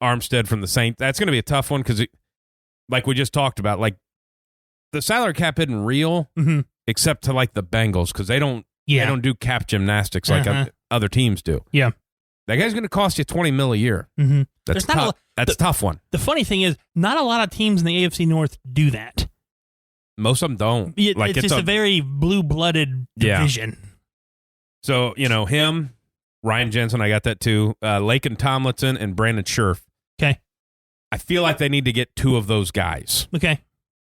Armstead from the Saints. That's going to be a tough one because, like we just talked about, like the salary cap isn't real except to like the Bengals because they don't do cap gymnastics like other teams do. Yeah. That guy's going to cost you $20 million a year. Mm-hmm. That's tough. That's a tough one. The funny thing is, not a lot of teams in the AFC North do that. Most of them don't. It's just a very blue-blooded division. So, him, Ryan Jensen, I got that too. Laken Tomlinson and Brandon Scherf. Okay. I feel like they need to get 2 of those guys. Okay.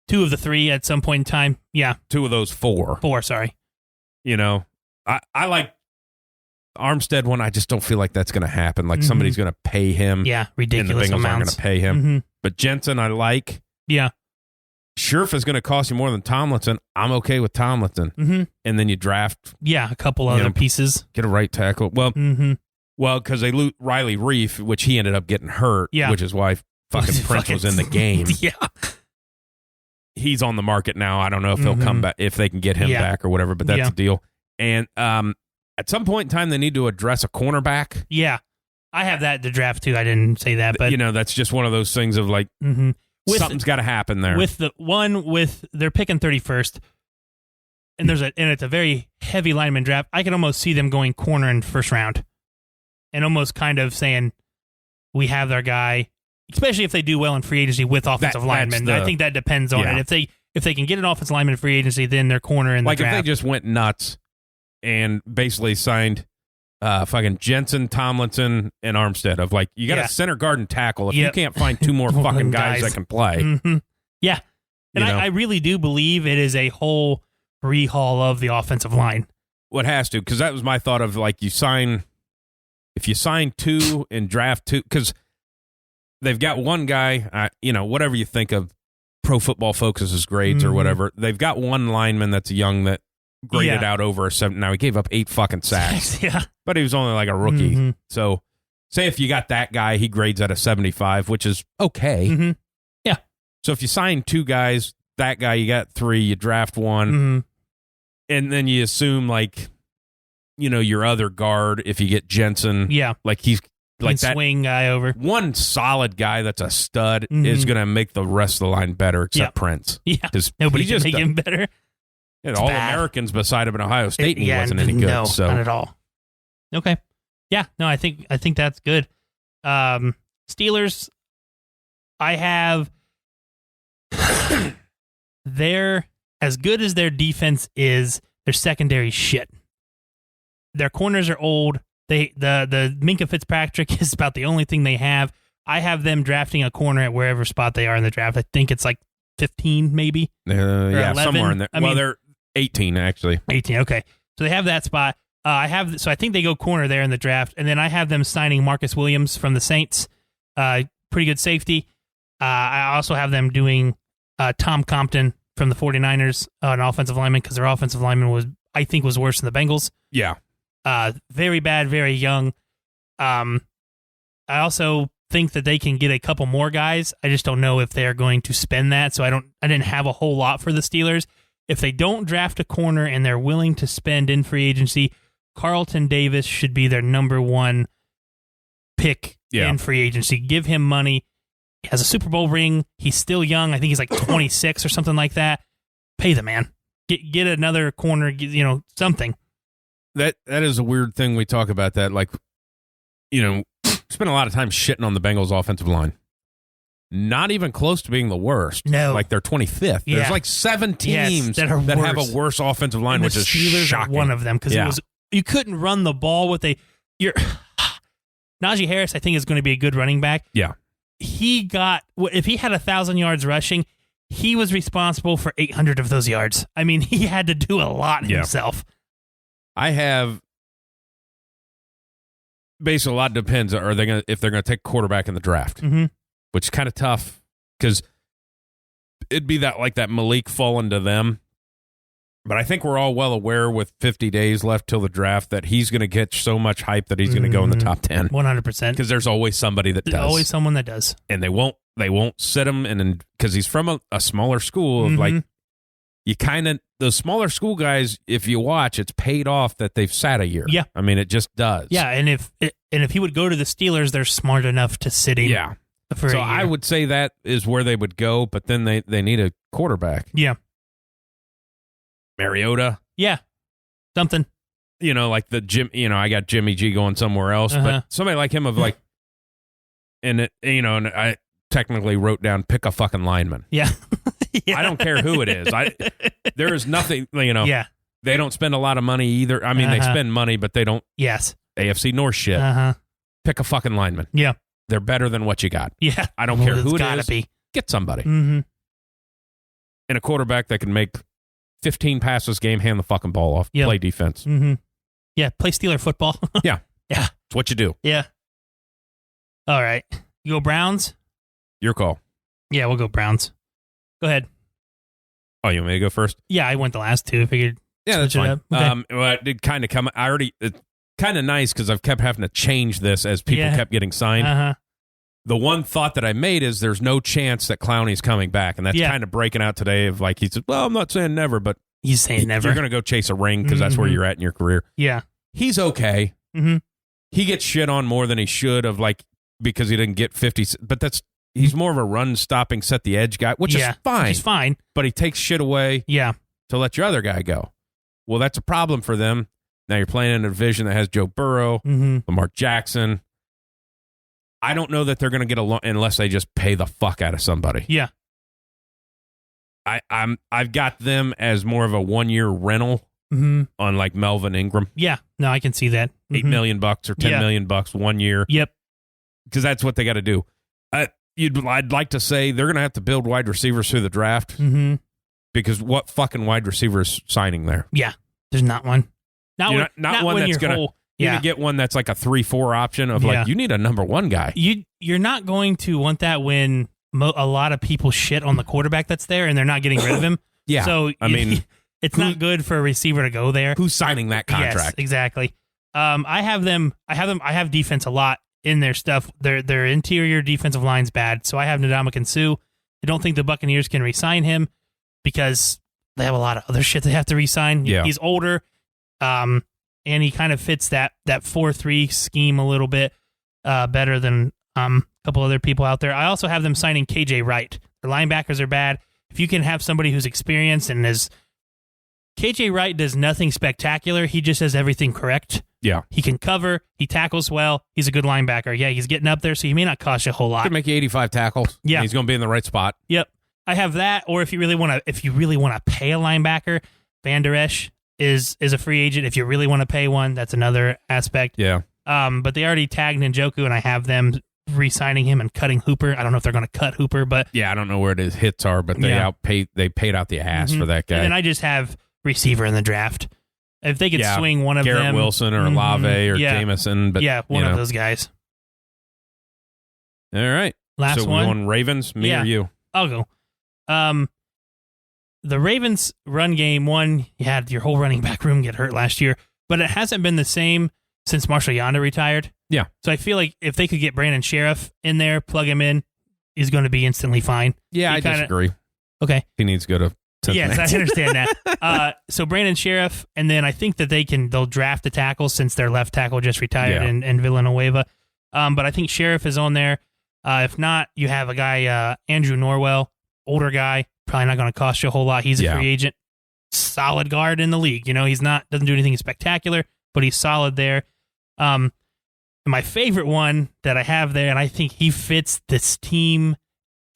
2 of the 3 at some point in time. Yeah. 2 of those 4. 4, sorry. I like Armstead one. I just don't feel like that's going to happen. Like somebody's going to pay him. Yeah, ridiculous and the Bengals amounts. aren't going to pay him. But Jensen, I like. Yeah. Scherf is going to cost you more than Tomlinson. I'm okay with Tomlinson. And then you draft. Yeah, a couple other pieces. Get a right tackle. Well, because they lose Riley Reif, which he ended up getting hurt, which is why fucking Prince was in the game. Yeah. He's on the market now. I don't know if he'll come back, if they can get him back or whatever, but that's the deal. And at some point in time, they need to address a cornerback. Yeah. I have that to draft too. I didn't say that, but that's just one of those things of like something's got to happen there. They're picking 31st, and it's a very heavy lineman draft. I can almost see them going corner in the first round, and almost kind of saying, "We have their guy," especially if they do well in free agency with offensive linemen. I think that depends on it. If they can get an offensive lineman in free agency, then they're corner in the draft. Like if they just went nuts and basically signed fucking Jensen, Tomlinson, and Armstead of like, you got a center guard and tackle. If you can't find 2 more fucking guys that can play. Yeah. And I really do believe it is a whole rehaul of the offensive line. Well, it has to, because that was my thought of like, if you sign 2 and draft 2, because they've got one guy, whatever you think of Pro Football Focus's grades or whatever, they've got one lineman that's young that graded out over a 7. Now, he gave up 8 fucking sacks. But he was only like a rookie. So, say if you got that guy, he grades at a 75, which is okay. Yeah. So, if you sign 2 guys, that guy, you got 3, you draft 1, and then you assume, like, your other guard, if you get Jensen, like he's like that swing guy over. One solid guy that's a stud is going to make the rest of the line better, except Prince. Yeah, because nobody can make him better. All bad. Americans beside him in Ohio State, and he wasn't any good. No, so. Not at all. Okay, yeah, no, I think that's good. Steelers, I have. They're as good as their defense is. Their secondary shit. Their corners are old. The Minkah Fitzpatrick is about the only thing they have. I have them drafting a corner at wherever spot they are in the draft. I think it's like 15, maybe. Yeah, 11. Somewhere in there. Well, they're 18 actually. 18. Okay, so they have that spot. So I think they go corner there in the draft, and then I have them signing Marcus Williams from the Saints. Pretty good safety. I also have them doing Tom Compton from the 49ers, an offensive lineman, because their offensive lineman was worse than the Bengals. Yeah. Very bad, very young. I also think that they can get a couple more guys. I just don't know if they're going to spend that, so I didn't have a whole lot for the Steelers. If they don't draft a corner and they're willing to spend in free agency, Carlton Davis should be their number one pick in free agency. Give him money. He has a Super Bowl ring. He's still young. I think he's like 26 or something like that. Pay the man. Get another corner, something. That is a weird thing we talk about that. Like, spend a lot of time shitting on the Bengals offensive line. Not even close to being the worst. No. Like they're 25th. Yeah. There's like 7 teams that have a worse offensive line, which is shocking. One of them, because you couldn't run the ball with Najee Harris, I think, is going to be a good running back. Yeah. If he had 1,000 yards rushing, he was responsible for 800 of those yards. I mean, he had to do a lot himself. I have basically a lot depends. If they're going to take quarterback in the draft, which is kind of tough because it'd be that Malik falling to them. But I think we're all well aware with 50 days left till the draft that he's going to get so much hype that he's going to go in the top 10. 100%. Because there's always somebody that does. Always someone that does. And they won't sit him, and because he's from a smaller school of those smaller school guys, if you watch, it's paid off that they've sat a year. Yeah. I mean, it just does. Yeah, and if he would go to the Steelers, they're smart enough to sit him. Yeah. For a year. I would say that is where they would go, but then they need a quarterback. Yeah. Mariota. Yeah. Something. Like the Jim, I got Jimmy G going somewhere else, but somebody like him and I technically wrote down pick a fucking lineman. Yeah. Yeah. I don't care who it is. There is nothing, Yeah. They don't spend a lot of money either. I mean, they spend money, but they don't. Yes. AFC North shit. Pick a fucking lineman. Yeah. They're better than what you got. Yeah. I don't care who it gotta is. Be. Get somebody. And a quarterback that can make 15 passes game, hand the fucking ball off, play defense. Yeah, play Steeler football. Yeah. Yeah. It's what you do. Yeah. All right. You go Browns? Your call. Yeah, we'll go Browns. Go ahead. Oh, you want me to go first? Yeah, I went the last two. I figured. Yeah, that's fine. Okay. Well, it did kind of come. It's kind of nice because I've kept having to change this as people kept getting signed. The one thought that I made is there's no chance that Clowney's coming back, and that's kind of breaking out today. Of like he said, well, I'm not saying never, but he's saying never. You're going to go chase a ring because that's where you're at in your career. Yeah, he's okay. He gets shit on more than he should because he didn't get 50. But he's more of a run stopping, set the edge guy, which is fine. Which is fine. But he takes shit away. Yeah. To let your other guy go. Well, that's a problem for them. Now you're playing in a division that has Joe Burrow, Lamar Jackson. I don't know that they're going to get along unless they just pay the fuck out of somebody. Yeah. I've got them as more of a 1-year rental on like Melvin Ingram. Yeah. No, I can see that. $8 million or $10 million 1 year. Yep. Because that's what they got to do. I'd like to say they're going to have to build wide receivers through the draft. Because what fucking wide receiver is signing there? Yeah. There's not one. Not one that's going to. You're going to get one that's like a 3-4 option of like, you need a number one guy. You're not going to want that when a lot of people shit on the quarterback that's there and they're not getting rid of him. Yeah. So, it's not good for a receiver to go there. Who's signing that contract? Yes, exactly. I have defense a lot in their stuff. Their interior defensive line's bad. So I have Ndamukong Suh. I don't think the Buccaneers can re-sign him because they have a lot of other shit they have to re-sign. Yeah. He's older. And he kind of fits that 4-3 scheme a little bit. better than a couple other people out there. I also have them signing KJ Wright. Their linebackers are bad. If you can have somebody who's experienced and is... KJ Wright does nothing spectacular. He just does everything correct. Yeah. He can cover. He tackles well. He's a good linebacker. Yeah, he's getting up there, so he may not cost you a whole lot. Could make you 85 tackles. Yeah. He's going to be in the right spot. Yep. I have that, or if you really want to pay a linebacker, Van Der Esch is a free agent. If you really want to pay one, that's another aspect. Yeah. But they already tagged Njoku, and I have them re-signing him and cutting Hooper. I don't know if they're going to cut Hooper, but yeah, I don't know where his hits are, but they paid out the ass for that guy. And then I just have receiver in the draft. If they could swing one of Garrett them, Wilson or Olave or Jameson, but one of those guys. All right. Last so one. So we're going Ravens, me or you? I'll go. The Ravens run game, you had your whole running back room get hurt last year, but it hasn't been the same since Marshall Yanda retired. Yeah. So I feel like if they could get Brandon Sheriff in there, plug him in, he's going to be instantly fine. Yeah, I disagree. Okay. He needs to go to Cincinnati. Yes, I understand that. So Brandon Sheriff, and then I think that they'll draft the tackle since their left tackle just retired in Villanueva. But I think Sheriff is on there. If not, you have a guy, Andrew Norwell, older guy, probably not going to cost you a whole lot. He's a free agent, solid guard in the league. He's doesn't do anything spectacular, but he's solid there. My favorite one that I have there, and I think he fits this team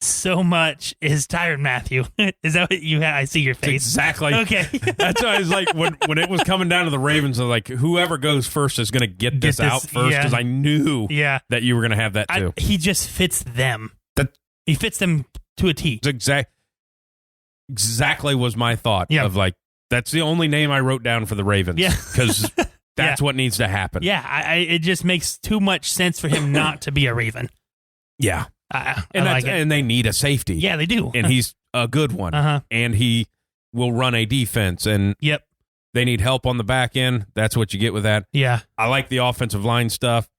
so much, is Tyrann Mathieu. Is that what you had? I see your face. Exactly. Okay. That's why I was like, when it was coming down to the Ravens, I was like, whoever goes first is going to get this out first, because I knew that you were going to have that too. He just fits them. He fits them to a T. Exactly was my thought of like, that's the only name I wrote down for the Ravens. Yeah. Because that's what needs to happen. Yeah. It just makes too much sense for him not to be a Raven. Yeah. And they need a safety. Yeah, they do. And he's a good one. And he will run a defense. And they need help on the back end. That's what you get with that. Yeah. I like the offensive line stuff.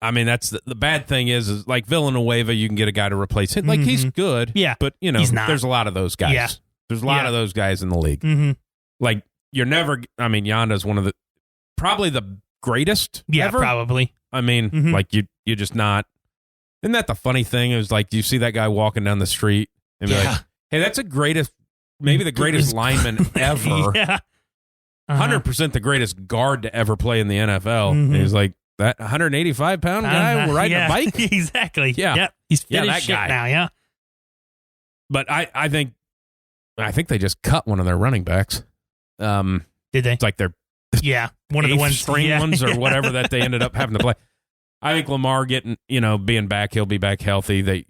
I mean, that's the bad thing is like Villanueva, you can get a guy to replace him. Like, he's good. Yeah. But, there's a lot of those guys. Yeah. There's a lot of those guys in the league. Like, you're never, Yanda's one of probably the greatest ever. Probably. I mean, like, you're just not. Isn't that the funny thing? It was like, you see that guy walking down the street and be like, hey, that's maybe the greatest lineman ever. 100% the greatest guard to ever play in the NFL. And he's like, that 185-pound guy riding a bike? Exactly. Yeah. Yep. He's fit as that shit guy. now, yeah. But I think they just cut one of their running backs. Did they? It's like their one of the ones string ones or whatever that they ended up having to play. I think Lamar being back, he'll be back healthy. They,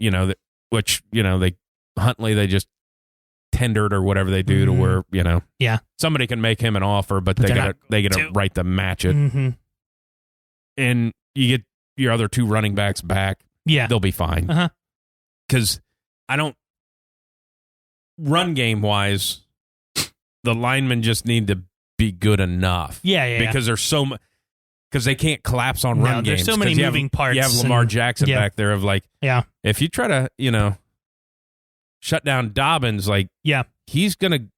Huntley, they just tendered or whatever they do to where, somebody can make him an offer, but they got a right to match it. And you get your other two running backs back. Yeah. They'll be fine. Because run game wise, the linemen just need to be good enough. Yeah. Because there's so much. Because they can't collapse on run games. There's so many moving parts. You have Lamar Jackson back there of like, if you try to, shut down Dobbins, like, he's gonna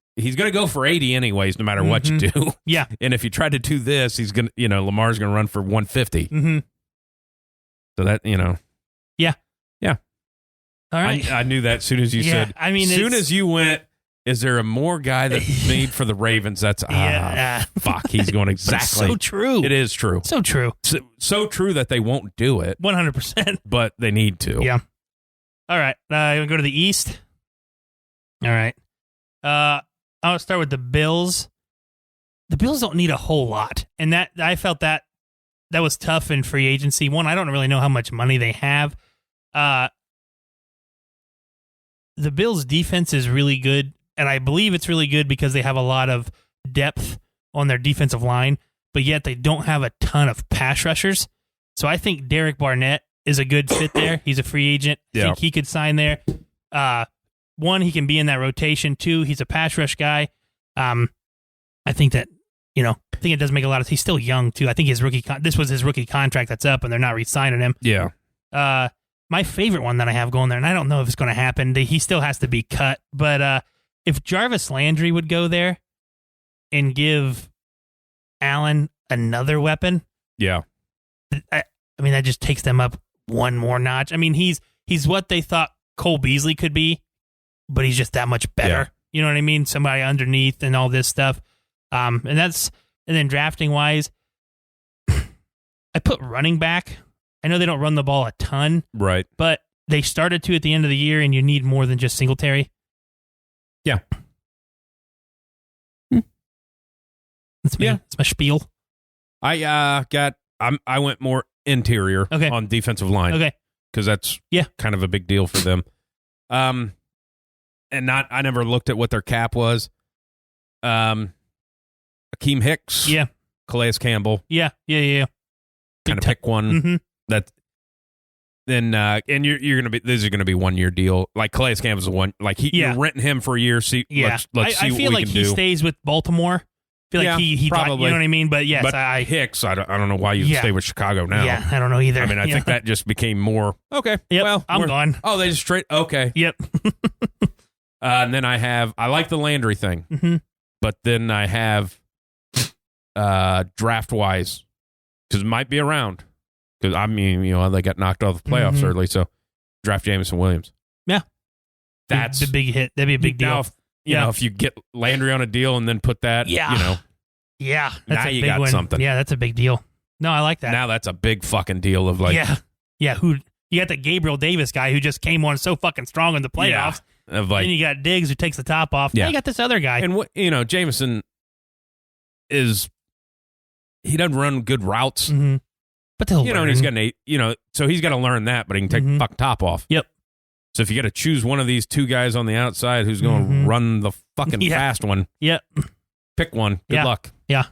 go for 80 anyways, no matter what you do. Yeah. And if you try to do this, he's gonna, Lamar's gonna run for 150. So that, Yeah. All right. I knew that as soon as you said. I mean, as soon as you went, is there a more guy that's made for the Ravens? That's fuck. He's going exactly. So true. It is true. So true. So true that they won't do it. 100%. But they need to. Yeah. All right. You want to go to the East? All right. I'll start with the Bills. The Bills don't need a whole lot, and that I felt that was tough in free agency. One, I don't really know how much money they have. The Bills' defense is really good. And I believe it's really good because they have a lot of depth on their defensive line, but yet they don't have a ton of pass rushers. So I think Derek Barnett is a good fit there. He's a free agent. I think he could sign there. One, he can be in that rotation. Two, he's a pass rush guy. I think that, I think it does make a lot of. He's still young too. I think this was his rookie contract that's up, and they're not re-signing him. Yeah. My favorite one that I have going there, and I don't know if it's going to happen. He still has to be cut, but if Jarvis Landry would go there and give Allen another weapon, I I mean, that just takes them up one more notch. I mean, he's what they thought Cole Beasley could be, but he's just that much better. Yeah. You know what I mean? Somebody underneath and all this stuff. And then drafting wise, I put running back. I know they don't run the ball a ton, right? But they started to at the end of the year, and you need more than just Singletary. Yeah. That's me. That's my spiel. I went more interior on defensive line. Okay. Because that's kind of a big deal for them. I never looked at what their cap was. Akeem Hicks. Yeah. Calais Campbell. Yeah. Kind of pick one. Mm-hmm. That. Then and you're gonna be, these are gonna be 1 year deal. Like Calais Campbell's one. Like you're renting him for a year. See, let's see what we can do. I feel like he stays with Baltimore. I feel like he probably, you know what I mean. But yes, but Hicks, I don't know why you stay with Chicago now. Yeah, I don't know either. I mean, I think that just became more okay. Yep, well, I'm gone. Oh, they just straight okay. Yep. And then I like the Landry thing, but then I have draft wise because it might be around. Because, I mean, they got knocked off the playoffs early, so draft Jameson Williams. Yeah. That's a big hit. That'd be a big deal. Now, if you get Landry on a deal and then put that, Yeah, that's now a you big got one. something. Yeah, that's a big deal. No, I like that. Now that's a big fucking deal of like... Yeah, who you got the Gabriel Davis guy who just came on so fucking strong in the playoffs. Yeah, of like, then you got Diggs who takes the top off. Yeah. Now you got this other guy. And, Jameson he doesn't run good routes. Mm-hmm. But he's got so he's got to learn that, but he can take the fucking top off. Yep. So if you got to choose one of these two guys on the outside who's going to run the fucking fast one, pick one. Good luck. Yeah.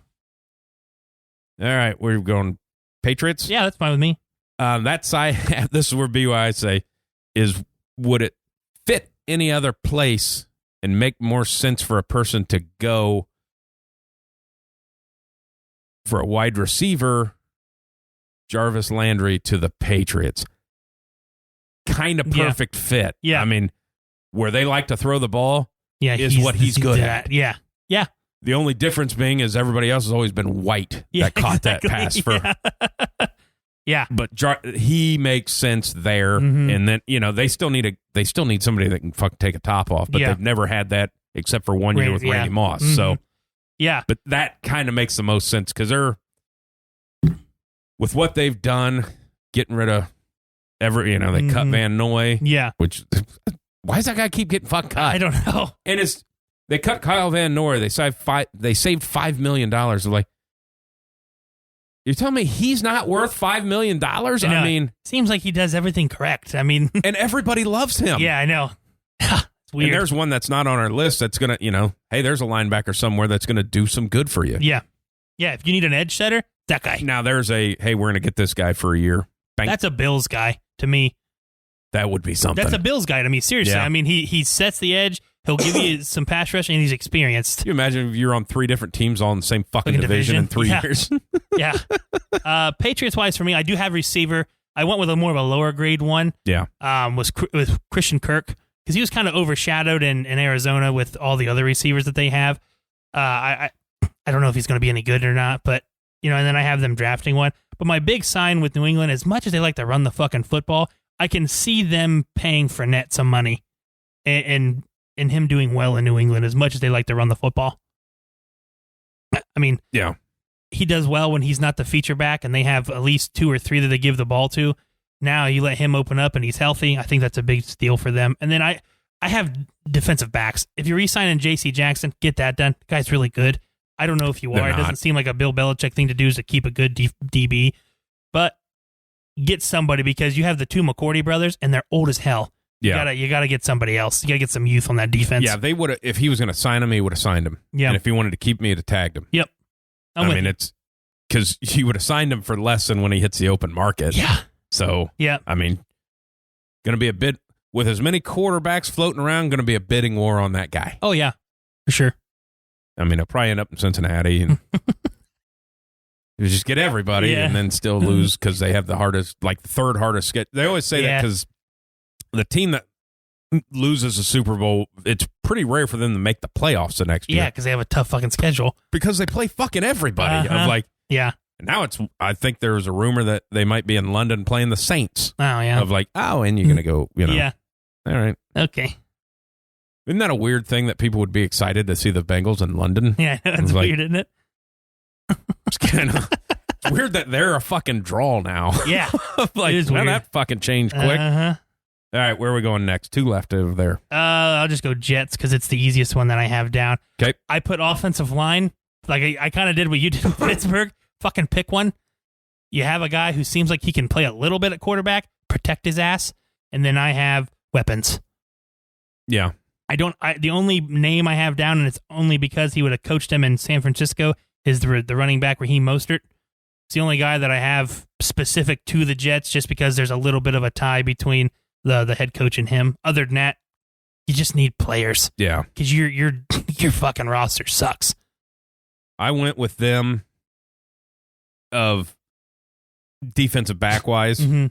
All right, we're going Patriots. Yeah, that's fine with me. That side, this is where BY say is, would it fit any other place and make more sense for a person to go for a wide receiver? Jarvis Landry to the Patriots. Kind of perfect fit. Yeah. I mean, where they like to throw the ball is what he's good at. Yeah. Yeah. The only difference being is everybody else has always been white that caught that pass for. Yeah. But he makes sense there. And then, they still need somebody that can fucking take a top off, but they've never had that except for 1 year with Randy Moss. So, but that kind of makes the most sense because they're, with what they've done, getting rid of they cut Van Noy. Yeah. Which, why does that guy keep getting fucking cut? I don't know. And they cut Kyle Van Noy. They saved $5 million. They're like, you're telling me he's not worth $5 million? I mean, seems like he does everything correct. I mean, and everybody loves him. Yeah, I know. It's weird. And there's one that's not on our list that's gonna, hey, there's a linebacker somewhere that's gonna do some good for you. Yeah. Yeah. If you need an edge setter, that guy. Now there's hey, we're gonna get this guy for a year. Bang. That's a Bills guy to me. That would be something. That's a Bills guy to me. Seriously. Yeah. I mean, he sets the edge. He'll give you some pass rush, and he's experienced. Can you imagine if you're on 3 different teams all in the same fucking division in 3 years? Yeah. Patriots-wise, for me, I do have receiver. I went with a more of a lower grade one. Yeah. With Christian Kirk, because he was kind of overshadowed in Arizona with all the other receivers that they have. I don't know if he's going to be any good or not, but, and then I have them drafting one. But my big sign with New England, as much as they like to run the fucking football, I can see them paying Fournette some money and him doing well in New England as much as they like to run the football. I mean, he does well when he's not the feature back and they have at least 2 or 3 that they give the ball to. Now you let him open up and he's healthy. I think that's a big steal for them. And then I have defensive backs. If you're re-signing J.C. Jackson, get that done. The guy's really good. I don't know if you are. It doesn't seem like a Bill Belichick thing to do is to keep a good DB. But get somebody because you have the 2 McCourty brothers and they're old as hell. Yeah. You gotta get somebody else. You gotta get some youth on that defense. Yeah, they would have. If he was going to sign him, he would have signed him. Yeah. And if he wanted to keep me, he'd have tagged him. Yep. I mean, it's because he would have signed him for less than when he hits the open market. Yeah. So, I mean, going to be a bid with as many quarterbacks floating around, going to be a bidding war on that guy. Oh, yeah, for sure. I mean, he'll probably end up in Cincinnati and you just get everybody and then still lose because they have the hardest, like the 3rd hardest schedule. They always say that because the team that loses a Super Bowl, it's pretty rare for them to make the playoffs the next year. Yeah, because they have a tough fucking schedule. Because they play fucking everybody. Of like, And now I think there was a rumor that they might be in London playing the Saints. Oh, yeah. Of like, and you're going to go, Yeah. All right. Okay. Isn't that a weird thing that people would be excited to see the Bengals in London? Yeah, it's weird, isn't it? It's kind of it's weird that they're a fucking draw now. Yeah. Like, it is weird. That fucking changed quick. Uh-huh. All right, where are we going next? 2 left over there. I'll just go Jets because it's the easiest one that I have down. Okay. I put offensive line. Like I kind of did what you did with Pittsburgh. Fucking pick one. You have a guy who seems like he can play a little bit at quarterback, protect his ass, and then I have weapons. Yeah. The only name I have down, and it's only because he would have coached him in San Francisco, is the running back Raheem Mostert. It's the only guy that I have specific to the Jets, just because there's a little bit of a tie between the head coach and him. Other than that, you just need players. Yeah. Because your fucking roster sucks. I went with them of defensive back wise. Mm-hmm.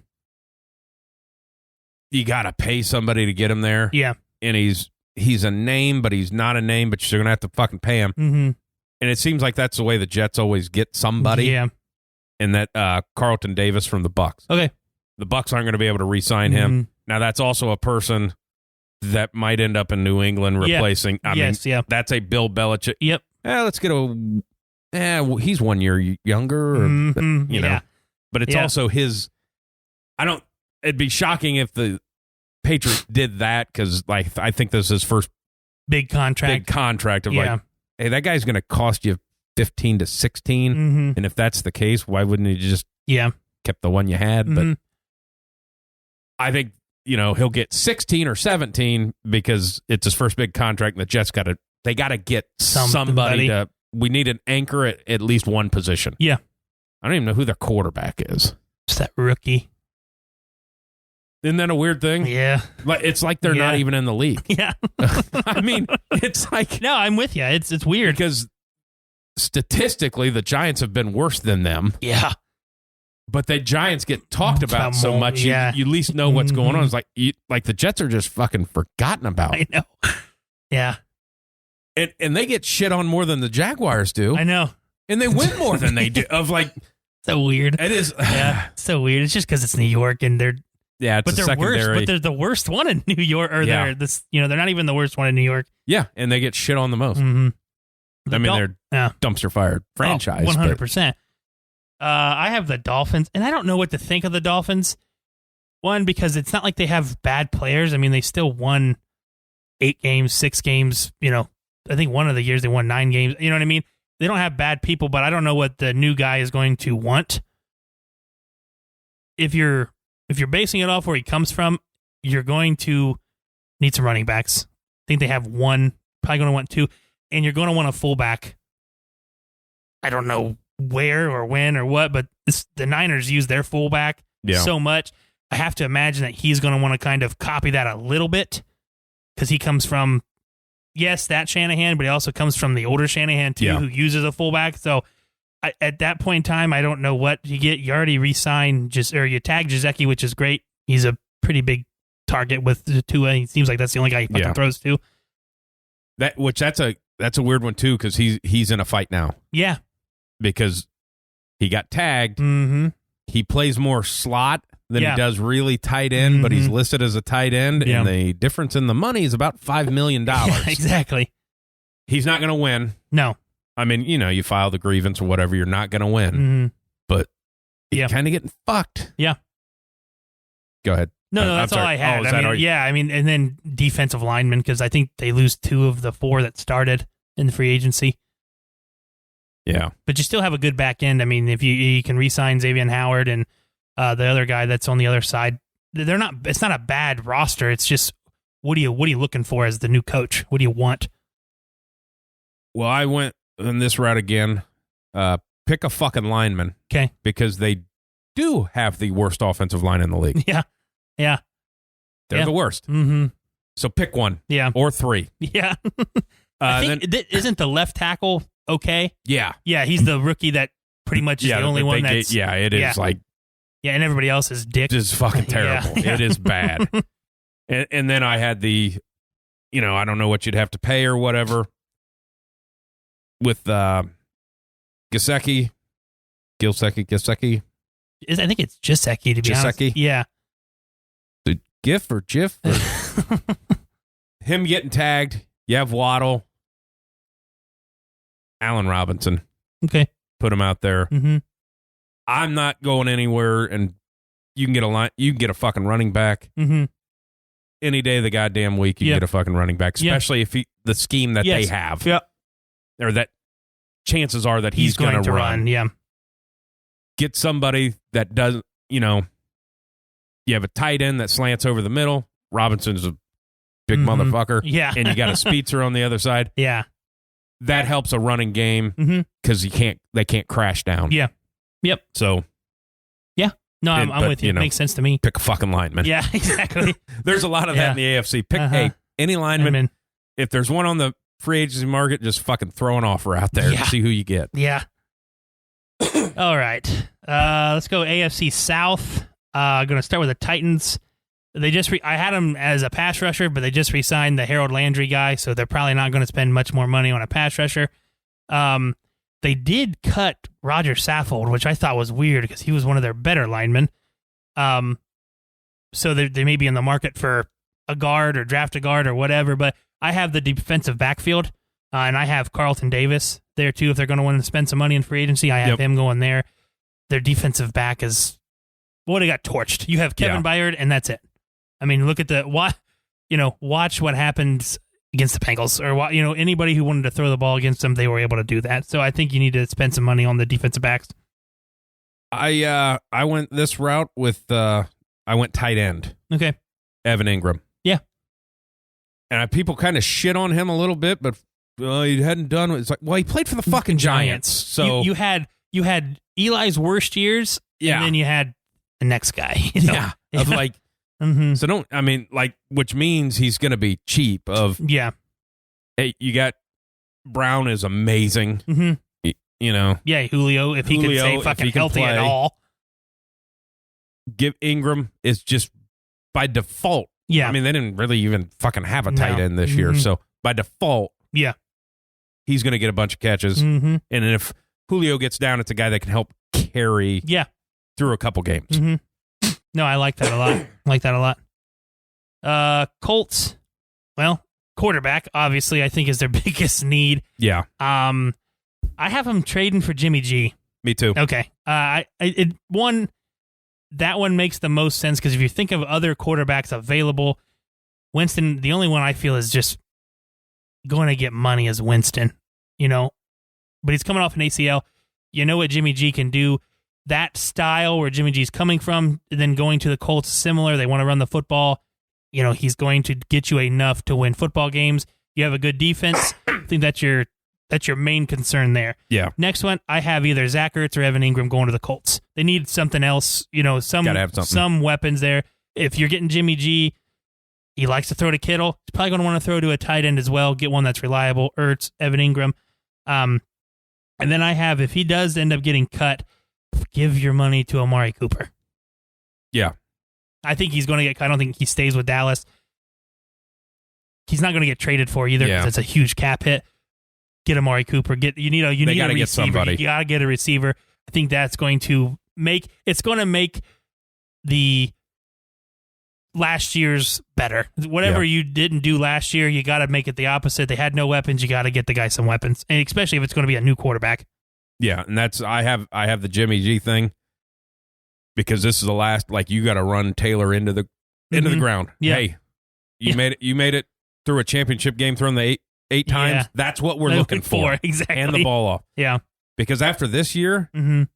You got to pay somebody to get him there. Yeah. And he's a name, but he's not a name, but you're going to have to fucking pay him. Mm-hmm. And it seems like that's the way the Jets always get somebody. Yeah. And that Carlton Davis from the Bucks. Okay. The Bucks aren't going to be able to re-sign him. Now, that's also a person that might end up in New England replacing. I mean, that's a Bill Belichick. Yep. Let's get he's 1 year younger, or, you know. But it's also his. It'd be shocking if the Patriots did that, because like I think this is his first big contract of like, hey, that guy's going to cost you 15 to 16, and if that's the case, why wouldn't you just kept the one you had? But I think he'll get 16 or 17 because it's his first big contract, and the Jets got to get somebody to. We need an anchor at least one position. Yeah, I don't even know who their quarterback is. It's that rookie. Isn't that a weird thing? Yeah. It's like they're not even in the league. Yeah. I mean, it's like... No, I'm with you. It's weird. Because statistically, the Giants have been worse than them. Yeah. But the Giants get talked about so much, you at least know what's going on. It's like the Jets are just fucking forgotten about. I know. Yeah. And they get shit on more than the Jaguars do. I know. And they win more than they do. So weird. It is. Yeah. So weird. It's just because it's New York and they're... Yeah, it's they're worse. But they're the worst one in New York, or they're not even the worst one in New York. Yeah, and they get shit on the most. Mm-hmm. They're dumpster fire franchise. 100%. I have the Dolphins, and I don't know what to think of the Dolphins. One, because it's not like they have bad players. I mean, they still won 8 games, 6 games. I think one of the years they won 9 games. You know what I mean? They don't have bad people, but I don't know what the new guy is going to want. If you're basing it off where he comes from, you're going to need some running backs. I think they have one, probably going to want 2, and you're going to want a fullback. I don't know where or when or what, but the Niners use their fullback so much. I have to imagine that he's going to want to kind of copy that a little bit, because he comes from, that Shanahan, but he also comes from the older Shanahan too, who uses a fullback. So at that point in time, I don't know what you get. You already re-signed, you tag Gesicki, which is great. He's a pretty big target with the Tua. He seems like that's the only guy he fucking throws to. That's a weird one too, because he's in a fight now. Yeah, because he got tagged. Mm-hmm. He plays more slot than he does really tight end, but he's listed as a tight end, and the difference in the money is about $5 million. Yeah, exactly. He's not going to win. No. I mean, you file the grievance or whatever, you're not going to win. Mm-hmm. But you're kind of getting fucked. Yeah. Go ahead. No, that's all I had. And then defensive linemen, because I think they lose 2 of the 4 that started in the free agency. Yeah. But you still have a good back end. I mean, if you can re-sign Xavier Howard and the other guy that's on the other side, it's not a bad roster. It's just, what are you looking for as the new coach? What do you want? Well, I went in this route again. Pick a fucking lineman. Okay. Because they do have the worst offensive line in the league. Yeah. Yeah. They're the worst. Mm-hmm. So pick one. Yeah. Or 3. Yeah. I think, isn't the left tackle okay? Yeah. Yeah, he's the rookie that pretty much is the only one that's... it is like... Yeah, and everybody else is dick. Just fucking terrible. Yeah. It is bad. and then I had the, I don't know what you'd have to pay or whatever. With Gesicki, Gesicki. I think it's Gesicki, to be honest. Yeah. The GIF or GIF? Or him getting tagged. You have Waddle. Allen Robinson. Okay. Put him out there. Mm-hmm. I'm not going anywhere, and you can get a line. You can get a fucking running back. Mm-hmm. Any day of the goddamn week, you can get a fucking running back, especially if the scheme that they have. Yep. Or that chances are that he's going to run. Yeah. Get somebody that doesn't, you have a tight end that slants over the middle. Robinson's a big motherfucker. Yeah. And you got a Speedster on the other side. Yeah. That helps a running game because they can't crash down. Yeah. Yep. So. Yeah. No, I'm with you. It makes sense to me. Pick a fucking lineman. Yeah, exactly. There's a lot of that in the AFC. Pick any lineman. If there's one on the free agency market, just fucking throw an offer out there and see who you get. Yeah. All right. Let's go AFC South. Going to start with the Titans. They just I had him as a pass rusher, but they just re-signed the Harold Landry guy, so they're probably not going to spend much more money on a pass rusher. They did cut Roger Saffold, which I thought was weird because he was one of their better linemen. So they may be in the market for a guard or draft a guard or whatever, but I have the defensive backfield, and I have Carlton Davis there too. If they're going to want to spend some money in free agency, I have him going there. Their defensive back is, they got torched. You have Kevin Byard, and that's it. I mean, look at watch what happens against the Bengals, or anybody who wanted to throw the ball against them, they were able to do that. So I think you need to spend some money on the defensive backs. I went this route with I went tight end. Okay, Evan Ingram. Yeah, and people kind of shit on him a little bit, but he hadn't done. It's like, well, he played for the fucking Giants. So you had Eli's worst years, and then you had the next guy. Of like. Mm-hmm. So which means he's going to be cheap. Hey, you got Brown is amazing. Mm-hmm. Julio, if he can stay fucking healthy at all. Give Ingram is just by default. Yeah, I mean they didn't really even fucking have a tight end this year, so by default, he's going to get a bunch of catches. Mm-hmm. And if Julio gets down, it's a guy that can help carry. Through a couple games. Mm-hmm. No, I like that a lot. Colts, well, quarterback, obviously, I think is their biggest need. Yeah. I have them trading for Jimmy G. Me too. Okay. That one makes the most sense because if you think of other quarterbacks available, Winston, the only one I feel is just going to get money is Winston, but he's coming off an ACL. You know what Jimmy G can do. That style where Jimmy G's coming from, then going to the Colts, similar. They want to run the football. He's going to get you enough to win football games. You have a good defense. I think that's your main concern there. Yeah. Next one, I have either Zach Ertz or Evan Ingram going to the Colts. They need something else. Some weapons there. If you're getting Jimmy G, he likes to throw to Kittle. He's probably going to want to throw to a tight end as well. Get one that's reliable. Ertz, Evan Ingram. And then I have, if he does end up getting cut, give your money to Amari Cooper. Yeah. I think he's going to get cut. I don't think he stays with Dallas. He's not going to get traded for either because it's a huge cap hit. Get Amari Cooper. You need a receiver. Get somebody. You got to get a receiver. I think that's going to make the last year's better. Whatever you didn't do last year, you got to make it the opposite. They had no weapons. You got to get the guy some weapons, and especially if it's going to be a new quarterback. Yeah, and that's I have the Jimmy G thing because this is the last. You got to run Taylor into the ground. Yeah. Hey, you made it through a championship game, thrown the eight times. Yeah. That's what we're looking for. Exactly. Hand the ball off. Yeah. Because after this year, you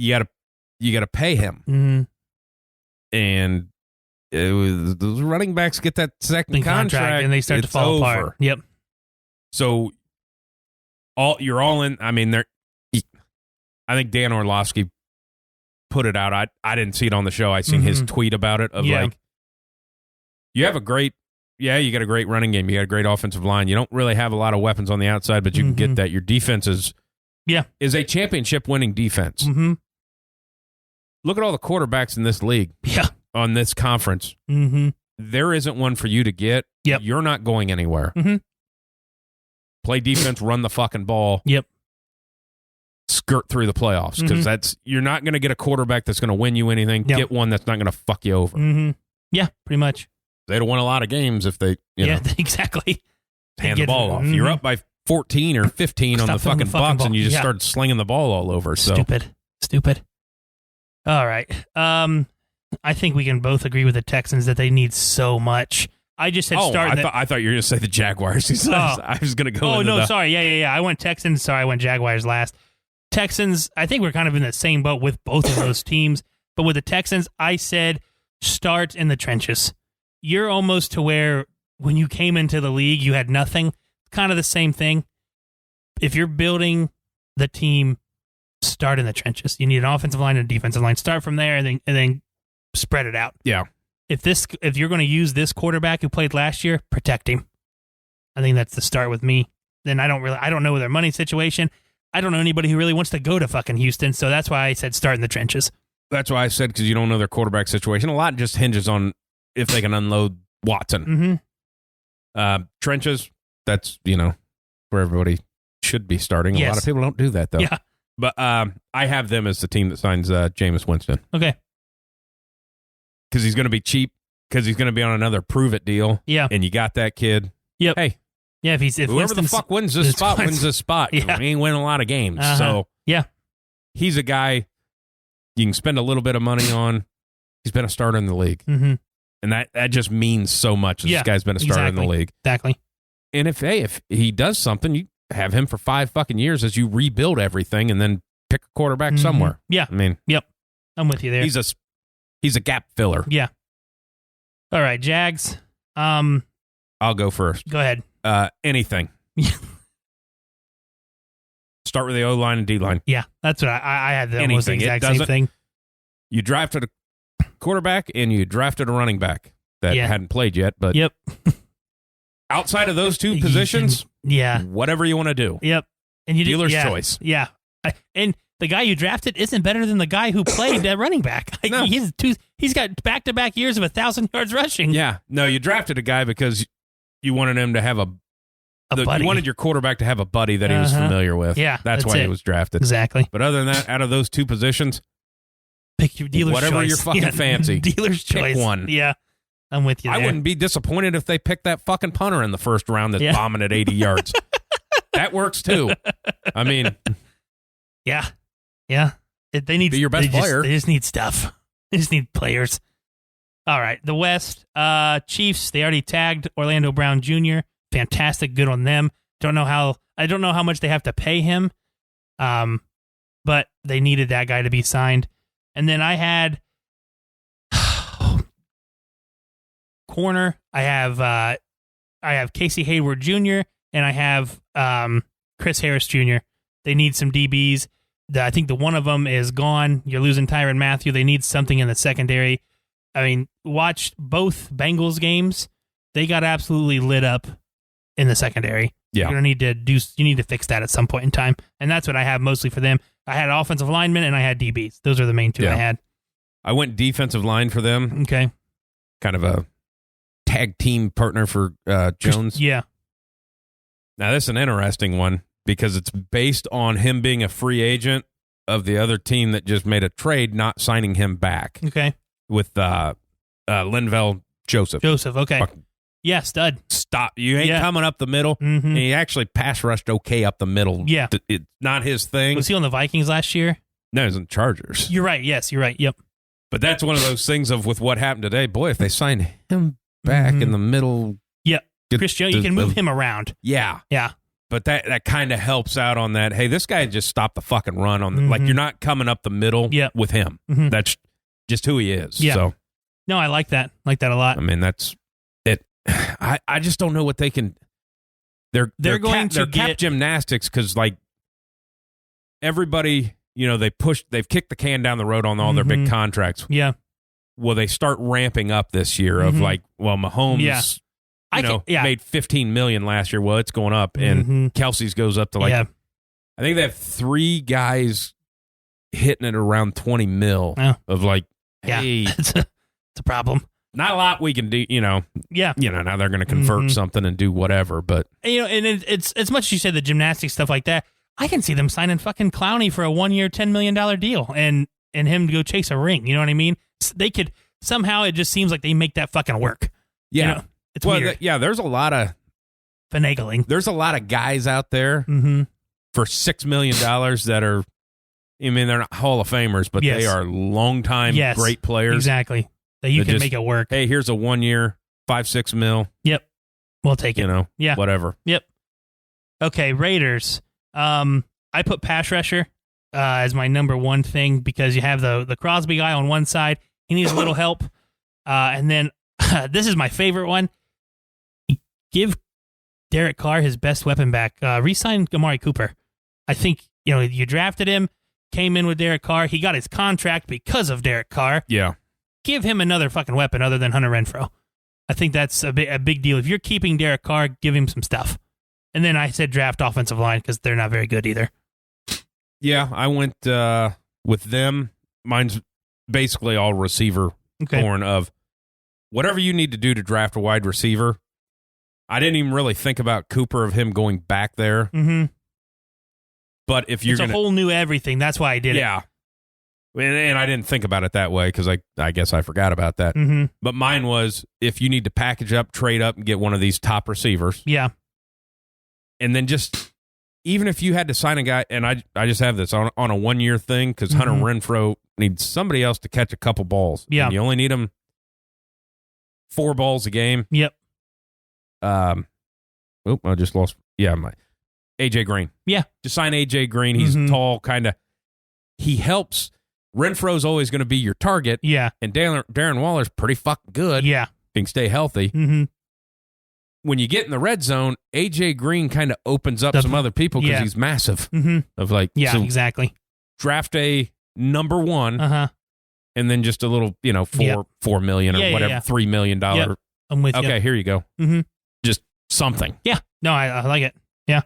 got to pay him. Mm-hmm. And those running backs get that second contract and they start to fall apart. Yep. So you're all in. I mean, I think Dan Orlovsky put it out. I didn't see it on the show. I seen his tweet about it you have you got a great running game. You got a great offensive line. You don't really have a lot of weapons on the outside, but you can get that. Your defense is a championship winning defense. Mm-hmm. Look at all the quarterbacks in this league. Yeah. On this conference. Mm-hmm. There isn't one for you to get. Yep. You're not going anywhere. Mm-hmm. Play defense, run the fucking ball. Yep. skirt through the playoffs, because you're not going to get a quarterback that's going to win you anything. Yep. Get one that's not going to fuck you over. Yeah, pretty much. They'd have won a lot of games if they, exactly. Hand the ball off. You're up by 14 or 15 on the fucking Bucs, and you just start slinging the ball all over. So Stupid. All right. I think we can both agree with the Texans that they need so much. I just had started. I thought you were going to say the Jaguars. I was going to go. Oh no, sorry. Yeah. I went Texans. Sorry, I went Jaguars last. Texans. I think we're kind of in the same boat with both of those teams. But with the Texans, I said start in the trenches. You're almost to where when you came into the league, you had nothing. Kind of the same thing. If you're building the team, start in the trenches. You need an offensive line and a defensive line. Start from there and then spread it out. Yeah. If you're going to use this quarterback who played last year, protect him. I think that's the start with me. Then I don't know their money situation. I don't know anybody who really wants to go to fucking Houston, so that's why I said start in the trenches. That's why I said, because you don't know their quarterback situation. A lot just hinges on if they can unload Watson. Trenches, that's, where everybody should be starting. A lot of people don't do that, though. Yeah. But I have them as the team that signs Jameis Winston. Okay. Because he's going to be cheap, because he's going to be on another prove-it deal. Yeah. And you got that kid. Yep. Hey. Yeah, if whoever Winston's, the fuck wins this spot wins this spot. Yeah. He ain't winning a lot of games. So he's a guy you can spend a little bit of money on. He's been a starter in the league. And that just means so much. This guy's been a starter in the league. Exactly. And if he does something, you have him for 5 fucking years as you rebuild everything and then pick a quarterback somewhere. Yeah. I mean, yep. I'm with you there. He's a gap filler. Yeah. All right, Jags. I'll go first. Go ahead. Anything. Start with the O-line and D-line. Yeah, that's what I had almost the exact same thing. You drafted a quarterback and you drafted a running back that hadn't played yet, but outside of those two positions, whatever you want to do. Yep. And you dealer's choice. Yeah. And the guy you drafted isn't better than the guy who played at running back. No. He's got back-to-back years of 1,000 yards rushing. Yeah. No, you drafted a guy because you wanted him to have a buddy. You wanted your quarterback to have a buddy that he was familiar with. Yeah. That's why he was drafted. Exactly. But other than that, out of those two positions, pick your dealer's whatever choice. your fucking fancy. Dealer's choice. Pick one. Yeah. I'm with you there. I wouldn't be disappointed if they picked that fucking punter in the first round that's bombing at 80 yards. That works too. I mean. Yeah. Yeah. They need be your best player. They just need stuff. They just need players. All right. The West. Chiefs, they already tagged Orlando Brown Jr. Fantastic. Good on them. I don't know how much they have to pay him. But they needed that guy to be signed. And then I had corner. I have Casey Hayward Jr. and I have Chris Harris Jr. They need some DBs. I think the one of them is gone. You're losing Tyrann Mathieu. They need something in the secondary. I mean, watch both Bengals games. They got absolutely lit up in the secondary. Yeah. You need to fix that at some point in time. And that's what I have mostly for them. I had offensive linemen and I had DBs. Those are the main two I had. I went defensive line for them. Okay. Kind of a tag team partner for Jones. Yeah. Now, this is an interesting one because it's based on him being a free agent of the other team that just made a trade, not signing him back. Okay. With Linval Joseph. Okay. Yeah, stud. Stop. You ain't coming up the middle. Mm-hmm. And he actually pass rushed okay up the middle. Yeah. It's not his thing. Was he on the Vikings last year? No, he was in Chargers. You're right. Yes, you're right. Yep. But that's one of those things of with what happened today. Boy, if they sign him back in the middle. Yep. Chris Jones, you can move him around. Yeah. Yeah. But that kind of helps out on that. Hey, this guy just stopped the fucking run on the, like you're not coming up the middle with him. Mm-hmm. That's just who he is. Yeah. So no, I like that. I like that a lot. I mean, that's it. I just don't know what they can. They're going to cap gymnastics because like everybody, they've kicked the can down the road on all their big contracts. Yeah. Well, they start ramping up this year of like, well, Mahomes, made $15 million last year. Well, it's going up, and Kelsey's goes up to like, I think they have 3 guys hitting it around 20 mil of like, hey, it's a problem. Not a lot we can do, now they're going to convert something and do whatever, but and it's as much as you said the gymnastics stuff like that. I can see them signing fucking Clowney for a 1-year, $10 million deal and him to go chase a ring. You know what I mean? They could somehow. It just seems like they make that fucking work. Yeah, you know, it's weird. There's a lot of finagling. There's a lot of guys out there for $6 million that are. I mean, they're not Hall of Famers, but they are longtime great players. Exactly. That you can make it work. Hey, here's a 1 year, $5-6 mil. Yep. We'll take it. You know, whatever. Yep. Okay, Raiders. I put pass rusher as my number one thing because you have the Crosby guy on one side. He needs a little help. And then this is my favorite one. Give Derek Carr his best weapon back. Re-sign Amari Cooper. I think, you drafted him, came in with Derek Carr. He got his contract because of Derek Carr. Yeah. Give him another fucking weapon other than Hunter Renfrow. I think that's a big deal. If you're keeping Derek Carr, give him some stuff. And then I said draft offensive line because they're not very good either. Yeah, I went with them. Mine's basically all receiver born of whatever you need to do to draft a wide receiver. I didn't even really think about Cooper of him going back there. Mm-hmm. But if you're it's a whole new everything. That's why I did it. Yeah. And I didn't think about it that way because I guess I forgot about that. Mm-hmm. But mine was if you need to package up, trade up, and get one of these top receivers. Yeah. And then just, even if you had to sign a guy, and I just have this on a 1 year thing because Hunter Renfrow needs somebody else to catch a couple balls. Yeah. And you only need him 4 balls a game. Yep. I just lost. Yeah. AJ Green. Yeah. Just sign AJ Green. He's tall, kind of. He helps. Renfro's always going to be your target. Yeah. And Darren Waller's pretty fucking good. Yeah. If he can stay healthy. Mm-hmm. When you get in the red zone, AJ Green kind of opens up some other people because he's massive. Mm-hmm. Of like, yeah, so exactly. Draft a number one, and then just a little, $4 million or whatever, $3 million. Yep. I'm with you. Okay, here you go. Mm-hmm. Just something. Yeah. No, I like it. Yeah.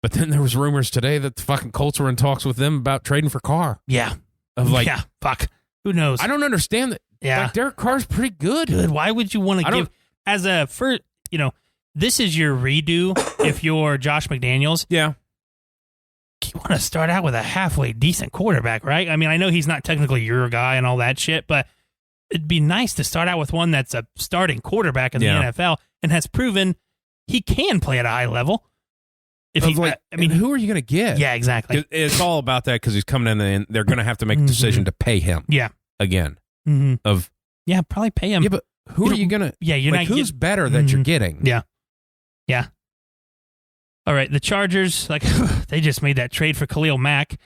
But then there was rumors today that the fucking Colts were in talks with them about trading for Carr. Yeah. Yeah, fuck. Who knows? I don't understand that. Yeah. Like, Derek Carr's pretty good. Why would you want to give as a first? This is your redo. If you're Josh McDaniels, yeah, you want to start out with a halfway decent quarterback, right? I mean, I know he's not technically your guy and all that shit, but it'd be nice to start out with one that's a starting quarterback in the NFL and has proven he can play at a high level. If he, who are you going to get? Yeah, exactly. It's all about that because he's coming in and they're going to have to make a decision to pay him. Yeah, again. Probably pay him. Yeah, but who are you going to? Yeah, you're not. Who's better that you're getting? Yeah. Yeah. All right, the Chargers, they just made that trade for Khalil Mack,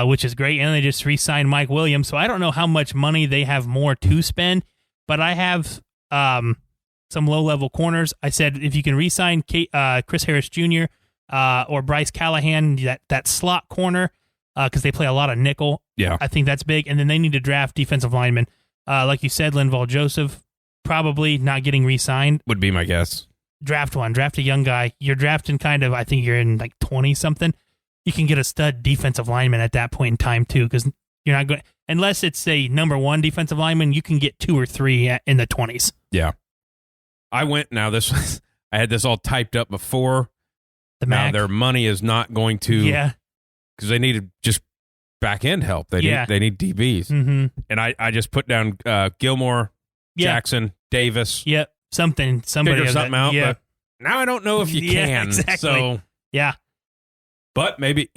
which is great, and they just re-signed Mike Williams. So I don't know how much money they have more to spend, but I have some low-level corners. I said if you can re-sign Chris Harris Jr. Or Bryce Callahan, that slot corner, because they play a lot of nickel. Yeah, I think that's big, and then they need to draft defensive linemen. Like you said, Linval Joseph probably not getting re-signed. Would be my guess. Draft a young guy. You're drafting I think you're in 20-something. You can get a stud defensive lineman at that point in time, too, because you're not going, unless it's a number one defensive lineman, you can get 2 or 3 in the 20s. Yeah. I had this all typed up before. Now their money is not going to, because they needed just back end help. They need DBs. Mm-hmm. And I just put down Gilmore, Jackson, Davis. Yep. Somebody figure something out. Yeah. But now I don't know if you can. Exactly. So yeah, but maybe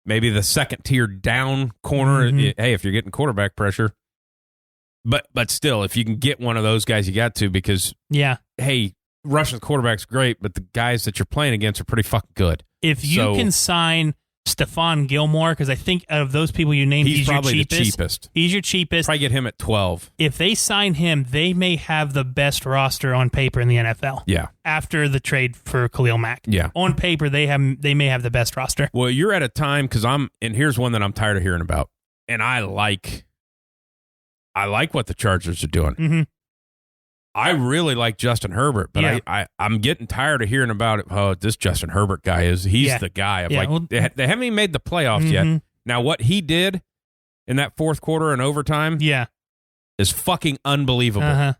maybe the second tier down corner. Hey, if you're getting quarterback pressure, but still, if you can get one of those guys, you got to, because hey, rushing the quarterback's great, but the guys that you're playing against are pretty fucking good. If you can sign Stephon Gilmore, because I think out of those people you named, he's probably your the cheapest. He's your cheapest. Probably get him at 12. If they sign him, they may have the best roster on paper in the NFL. Yeah. After the trade for Khalil Mack. Yeah. On paper, they may have the best roster. Well, you're at a time, because and here's one that I'm tired of hearing about, and I like what the Chargers are doing. Mm-hmm. I really like Justin Herbert, but I'm getting tired of hearing about it. Oh, this Justin Herbert guy he's the guy. They haven't even made the playoffs yet. Now, what he did in that fourth quarter and overtime is fucking unbelievable.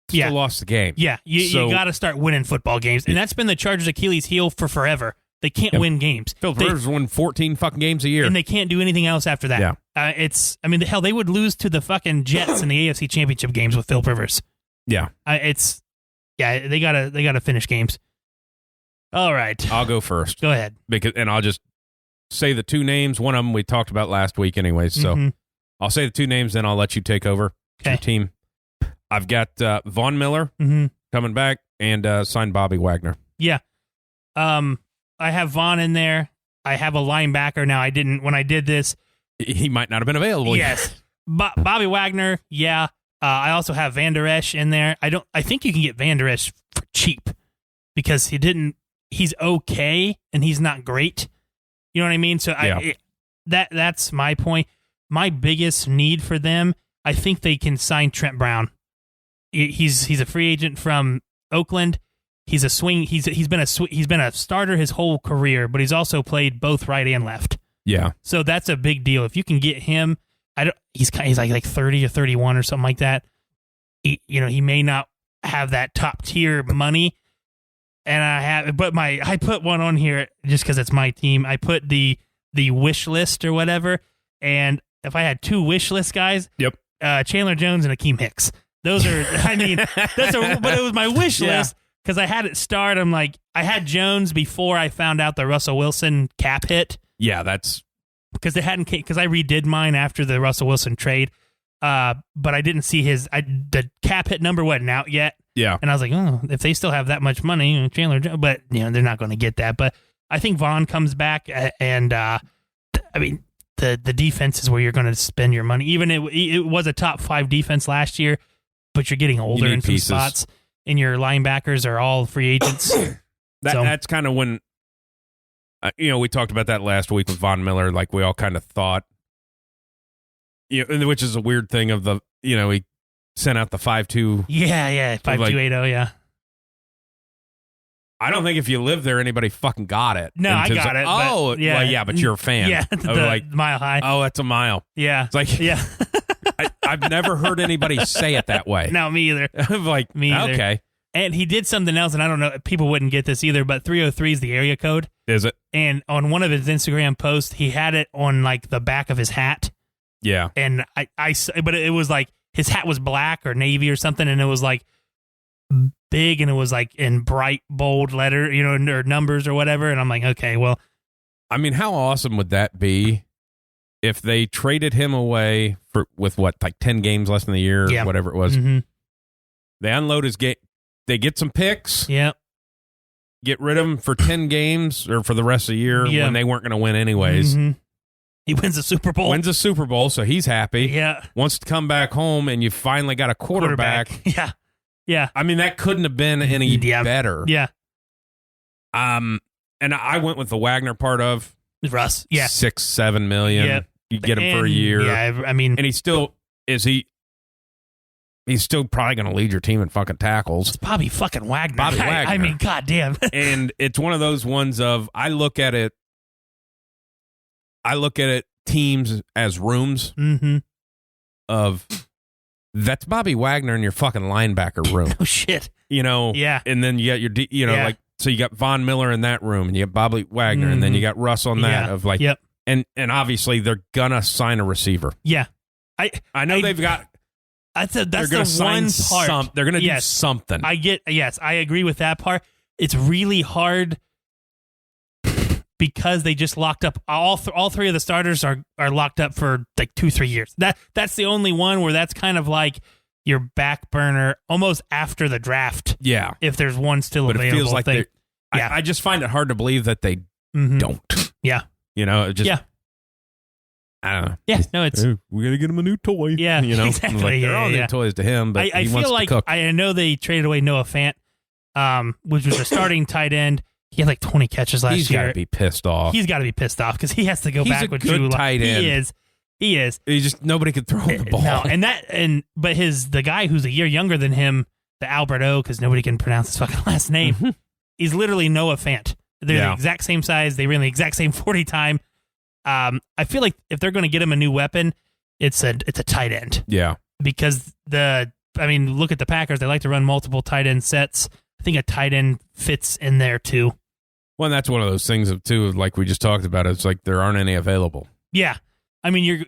Still lost the game. Yeah, you got to start winning football games. And that's been the Chargers' Achilles heel for forever. They can't win games. Phil Rivers won 14 fucking games a year. And they can't do anything else after that. Yeah. Hell, they would lose to the fucking Jets in the AFC Championship games with Phil Rivers. Yeah. They gotta finish games. All right. I'll go first. Go ahead. And I'll just say the two names. One of them we talked about last week anyways, so I'll say the two names, then I'll let you take over your team. I've got Von Miller coming back and signed Bobby Wagner. Yeah. I have Von in there. I have a linebacker now. I didn't when I did this. He might not have been available. Yes. Bobby Wagner, yeah. I also have Van Der Esch in there. I think you can get Van Der Esch for cheap because he's okay and he's not great. You know what I mean? So that's my point. My biggest need for them, I think they can sign Trent Brown. He's a free agent from Oakland. He's a swing. He's been a starter his whole career, but he's also played both right and left. Yeah. So that's a big deal. If you can get him, he's like 30 or 31 or something like that. He may not have that top tier money, and I put one on here just because it's my team. I put the wish list or whatever, and if I had two wish list guys, Chandler Jones and Akeem Hicks. Those are, but it was my wish list. Because I had it start, I'm like, I had Jones before I found out the Russell Wilson cap hit. Yeah, that's because I redid mine after the Russell Wilson trade, but I didn't see the cap hit number wasn't out yet. Yeah, and I was like, oh, if they still have that much money, Chandler Jones, but they're not going to get that. But I think Vaughn comes back, and the defense is where you're going to spend your money. Even it was a top 5 defense last year, but you're getting older in some spots. And your linebackers are all free agents. That's kind of when, we talked about that last week with Von Miller. Like we all kind of thought, which is a weird thing of the, he sent out the 5.2. Yeah, 5.280. Yeah. I don't think if you live there, anybody fucking got it. No, I got it. Oh, but you're a fan. Yeah, the mile high. Oh, that's a mile. Yeah, it's like I've never heard anybody say it that way. No, me either. Like, me either. Okay. And he did something else, and I don't know, people wouldn't get this either, but 303 is the area code. Is it? And on one of his Instagram posts, he had it on, like, the back of his hat. Yeah. And but it was like, his hat was black or navy or something, and it was, like, big, and it was, like, in bright, bold letter, or numbers or whatever, and I'm like, okay, well. I mean, how awesome would that be if they traded him away with 10 games less than a year or whatever it was. Mm-hmm. They unload his game. They get some picks. Yep. Get rid of him for 10 games or for the rest of the year when they weren't going to win anyways. Mm-hmm. He wins a Super Bowl. Wins a Super Bowl, so he's happy. Yeah. Wants to come back home, and you finally got a quarterback. Yeah. Yeah. I mean, that couldn't have been any better. Yeah. And I went with the Wagner part of Russ. Yeah. $6-7 million. Yep. You get him for a year. Yeah, I mean, and he's still probably going to lead your team in fucking tackles. It's Bobby fucking Wagner. Bobby Wagner. I mean, goddamn. And it's one of those ones of I look at it teams as rooms of that's Bobby Wagner in your fucking linebacker room. Oh shit. Yeah. And then you got your so you got Von Miller in that room, and you got Bobby Wagner, and then you got Russ on that of like And obviously they're gonna sign a receiver. Yeah, I know they've got. That's the one part. They're gonna do something. I agree with that part. It's really hard because they just locked up all three of the starters are locked up for like 2-3 years. That's the only one where that's kind of like your back burner almost after the draft. Yeah, if there's one still available. It feels like I just find it hard to believe that they don't. Yeah. It just, I don't know. Yeah, no, it's... Hey, we got to get him a new toy. Yeah, exactly. Like, they're all new toys to him, but I he feel wants like to cook. I know they traded away Noah Fant, which was a starting tight end. He had like 20 catches last year. He's got to be pissed off. He's got to be pissed off because he has to go back with good tight end. He is. He just, nobody could throw him the ball. No, but the guy who's a year younger than him, the Albert O, because nobody can pronounce his fucking last name, he's literally Noah Fant. They're the exact same size. They ran the exact same 40 time. I feel like if they're going to get him a new weapon, it's a tight end. Yeah. Because look at the Packers. They like to run multiple tight end sets. I think a tight end fits in there too. Well, that's one of those things too, like we just talked about. It's like there aren't any available. Yeah. I mean,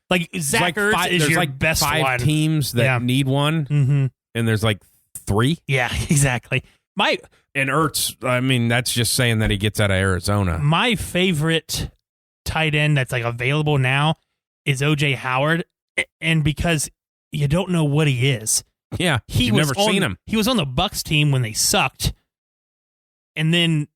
like Zach Ertz is your best one. 5 teams that need one, and there's like 3. Yeah, exactly. And Ertz, I mean, that's just saying that he gets out of Arizona. My favorite tight end that's like available now is O.J. Howard, and because you don't know what he is. Yeah, you've never seen him. He was on the Bucs team when they sucked, and then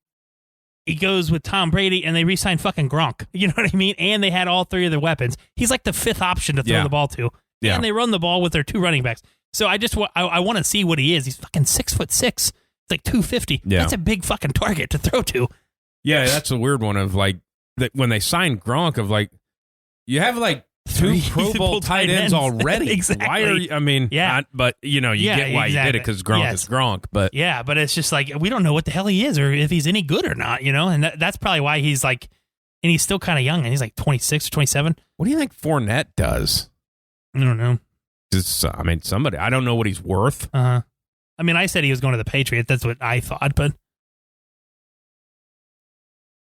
he goes with Tom Brady, and they re-signed fucking Gronk. You know what I mean? And they had all 3 of their weapons. He's like the 5th option to throw the ball to. Yeah. And they run the ball with their 2 running backs. So I want to see what he is. He's fucking 6'6". It's like 250. Yeah. That's a big fucking target to throw to. Yeah, that's a weird one of like that when they signed Gronk of like you have like 2 Pro Bowl tight ends already. Exactly. Why are you? I mean, but you know, you get why you did it because Gronk is Gronk. But yeah, but it's just like we don't know what the hell he is or if he's any good or not. You know, and that's probably why he's like, and he's still kind of young and he's like 26 or 27. What do you think Fournette does? I don't know. I mean, somebody. I don't know what he's worth. I mean, I said he was going to the Patriots. That's what I thought, but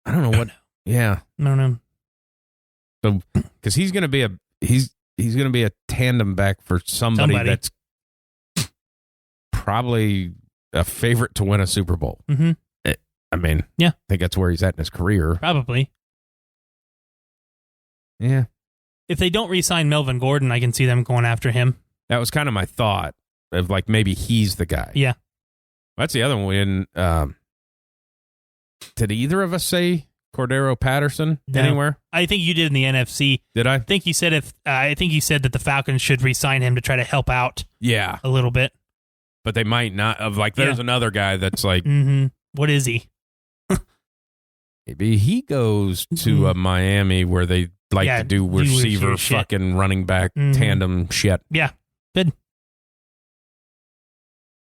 I don't know what. Yeah, I don't know. So, because he's going to be a tandem back for somebody that's probably a favorite to win a Super Bowl. Mm-hmm. I mean, I think that's where he's at in his career. Probably. Yeah. If they don't re-sign Melvin Gordon, I can see them going after him. That was kind of my thought of like maybe he's the guy. Yeah. That's the other one. Did either of us say Cordero Patterson anywhere? I think you did in the NFC. Did I? I think you said that the Falcons should re-sign him to try to help out. Yeah, a little bit. But they might not. Of like, there's another guy that's like, what is he? Maybe he goes to Miami where they like to do receiver fucking running back tandem shit. Yeah, good.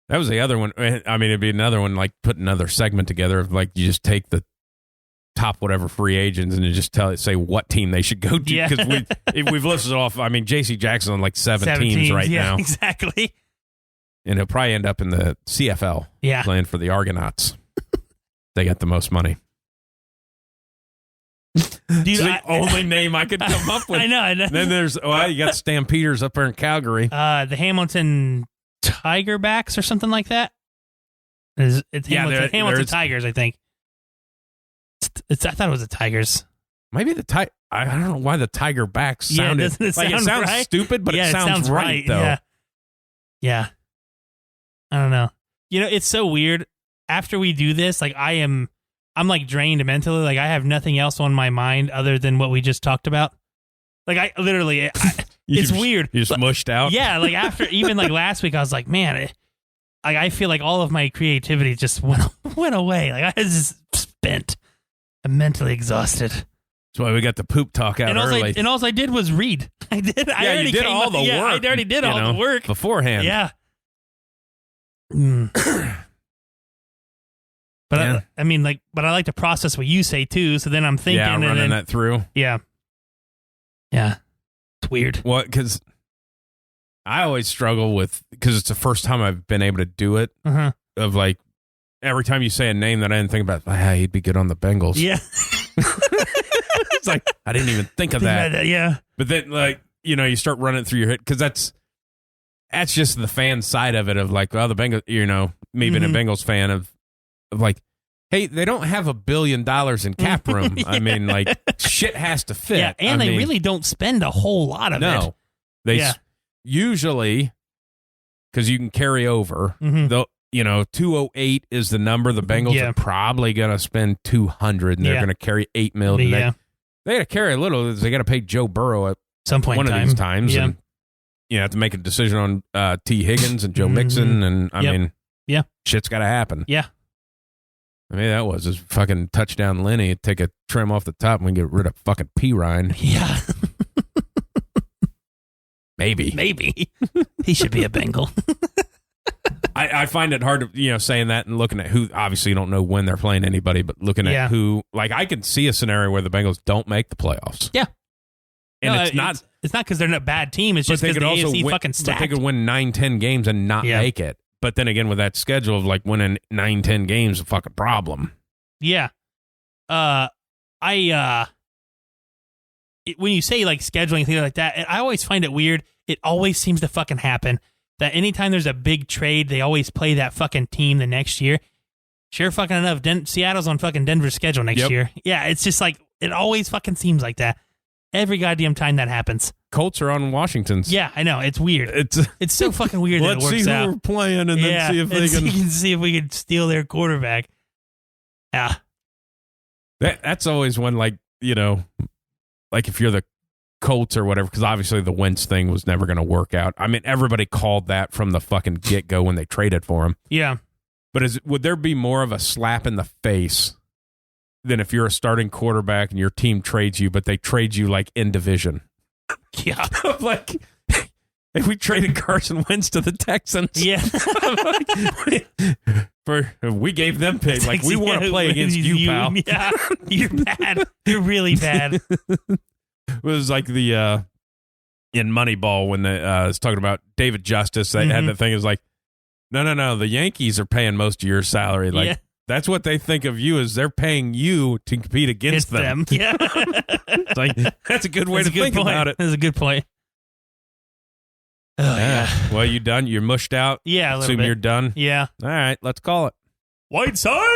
That was the other one. I mean, it'd be another one like put another segment together of like you just take the top whatever free agents and you just say what team they should go to because we've listed off. I mean, J.C. Jackson on like seven teams right now. Exactly. And he'll probably end up in the CFL playing for the Argonauts. They got the most money. Dude, it's the only name I could come up with. I know. Then there's you got Stampeders up there in Calgary. The Hamilton Tigerbacks or something like that. It's Hamilton Tigers, I think. I thought it was the Tigers. Maybe the I don't know why the Tiger backs sounded it sounds right? stupid, but it sounds right though. Yeah. I don't know. You know, it's so weird. After we do this, like I'm like drained mentally. Like I have nothing else on my mind other than what we just talked about. Like I literally, it's weird. You just mushed out. Yeah. Like after even like last week, I was like, man, I feel like all of my creativity just went away. Like I was just spent. I'm mentally exhausted. That's why we got the poop talk out early. And all I did was read. I did. I already you did all the work. I already did all the work beforehand. Yeah. But I mean, like, but I like to process what you say too. So then I'm thinking, running that through. Yeah. It's weird. Well, because I always struggle with because it's the first time I've been able to do it. Of like every time you say a name that I didn't think about, he'd be good on the Bengals. Yeah. It's like I didn't even think of that. Yeah. But then, like, you start running through your head because that's just the fan side of it of like, well, the Bengals, me being a Bengals fan of like, hey, they don't have $1 billion in cap room. I mean, like, shit has to fit. Yeah, and they really don't spend a whole lot of it. No. They usually, because you can carry over, 208 is the number. The Bengals are probably going to spend 200 and they're going to carry $8 million. They got to carry a little. They got to pay Joe Burrow at some point one of these times. Yeah. And you have to make a decision on T. Higgins and Joe Mixon. And I mean, shit's got to happen. Yeah. I mean, that was his fucking touchdown Lenny. Take a trim off the top and we get rid of fucking P. Ryan. Yeah. Maybe. He should be a Bengal. I find it hard to, saying that and looking at who, obviously you don't know when they're playing anybody, but looking at who, like I can see a scenario where the Bengals don't make the playoffs. Yeah. And it's not because they're not a bad team. It's just because the AFC fucking stacked. But they could win 9-10 games and not make it. But then again, with that schedule of like winning 9-10 games, a fucking problem. Yeah. When you say like scheduling things like that, I always find it weird. It always seems to fucking happen that anytime there's a big trade, they always play that fucking team the next year. Sure fucking enough, Seattle's on fucking Denver's schedule next year. Yeah, it's just like, it always fucking seems like that. Every goddamn time that happens. Colts are on Washington's. Yeah, I know. It's weird. It's so fucking weird that it works out. Let's see who we're playing and then see if they can... see if we can steal their quarterback. Yeah. That's always when, like, you know, like if you're the Colts or whatever, because obviously the Wentz thing was never going to work out. I mean, everybody called that from the fucking get-go when they traded for him. Yeah. But would there be more of a slap in the face than if you're a starting quarterback and your team trades you, but they trade you like in division? Yeah. Like, if we traded Carson Wentz to the Texans. Yeah. We gave them picks. Like, we want to play against you, pal. Yeah. You're bad. You're really bad. It was like the in Moneyball when they was talking about David Justice. They had the thing. It was like, no. The Yankees are paying most of your salary. Like, that's what they think of you, is they're paying you to compete against them. Yeah. It's like, that's a good way to think about it. That's a good point. Oh, yeah. Well, you done? You're mushed out? Yeah, a little Assume bit. you're done? Yeah. All right, let's call it. Whiteside!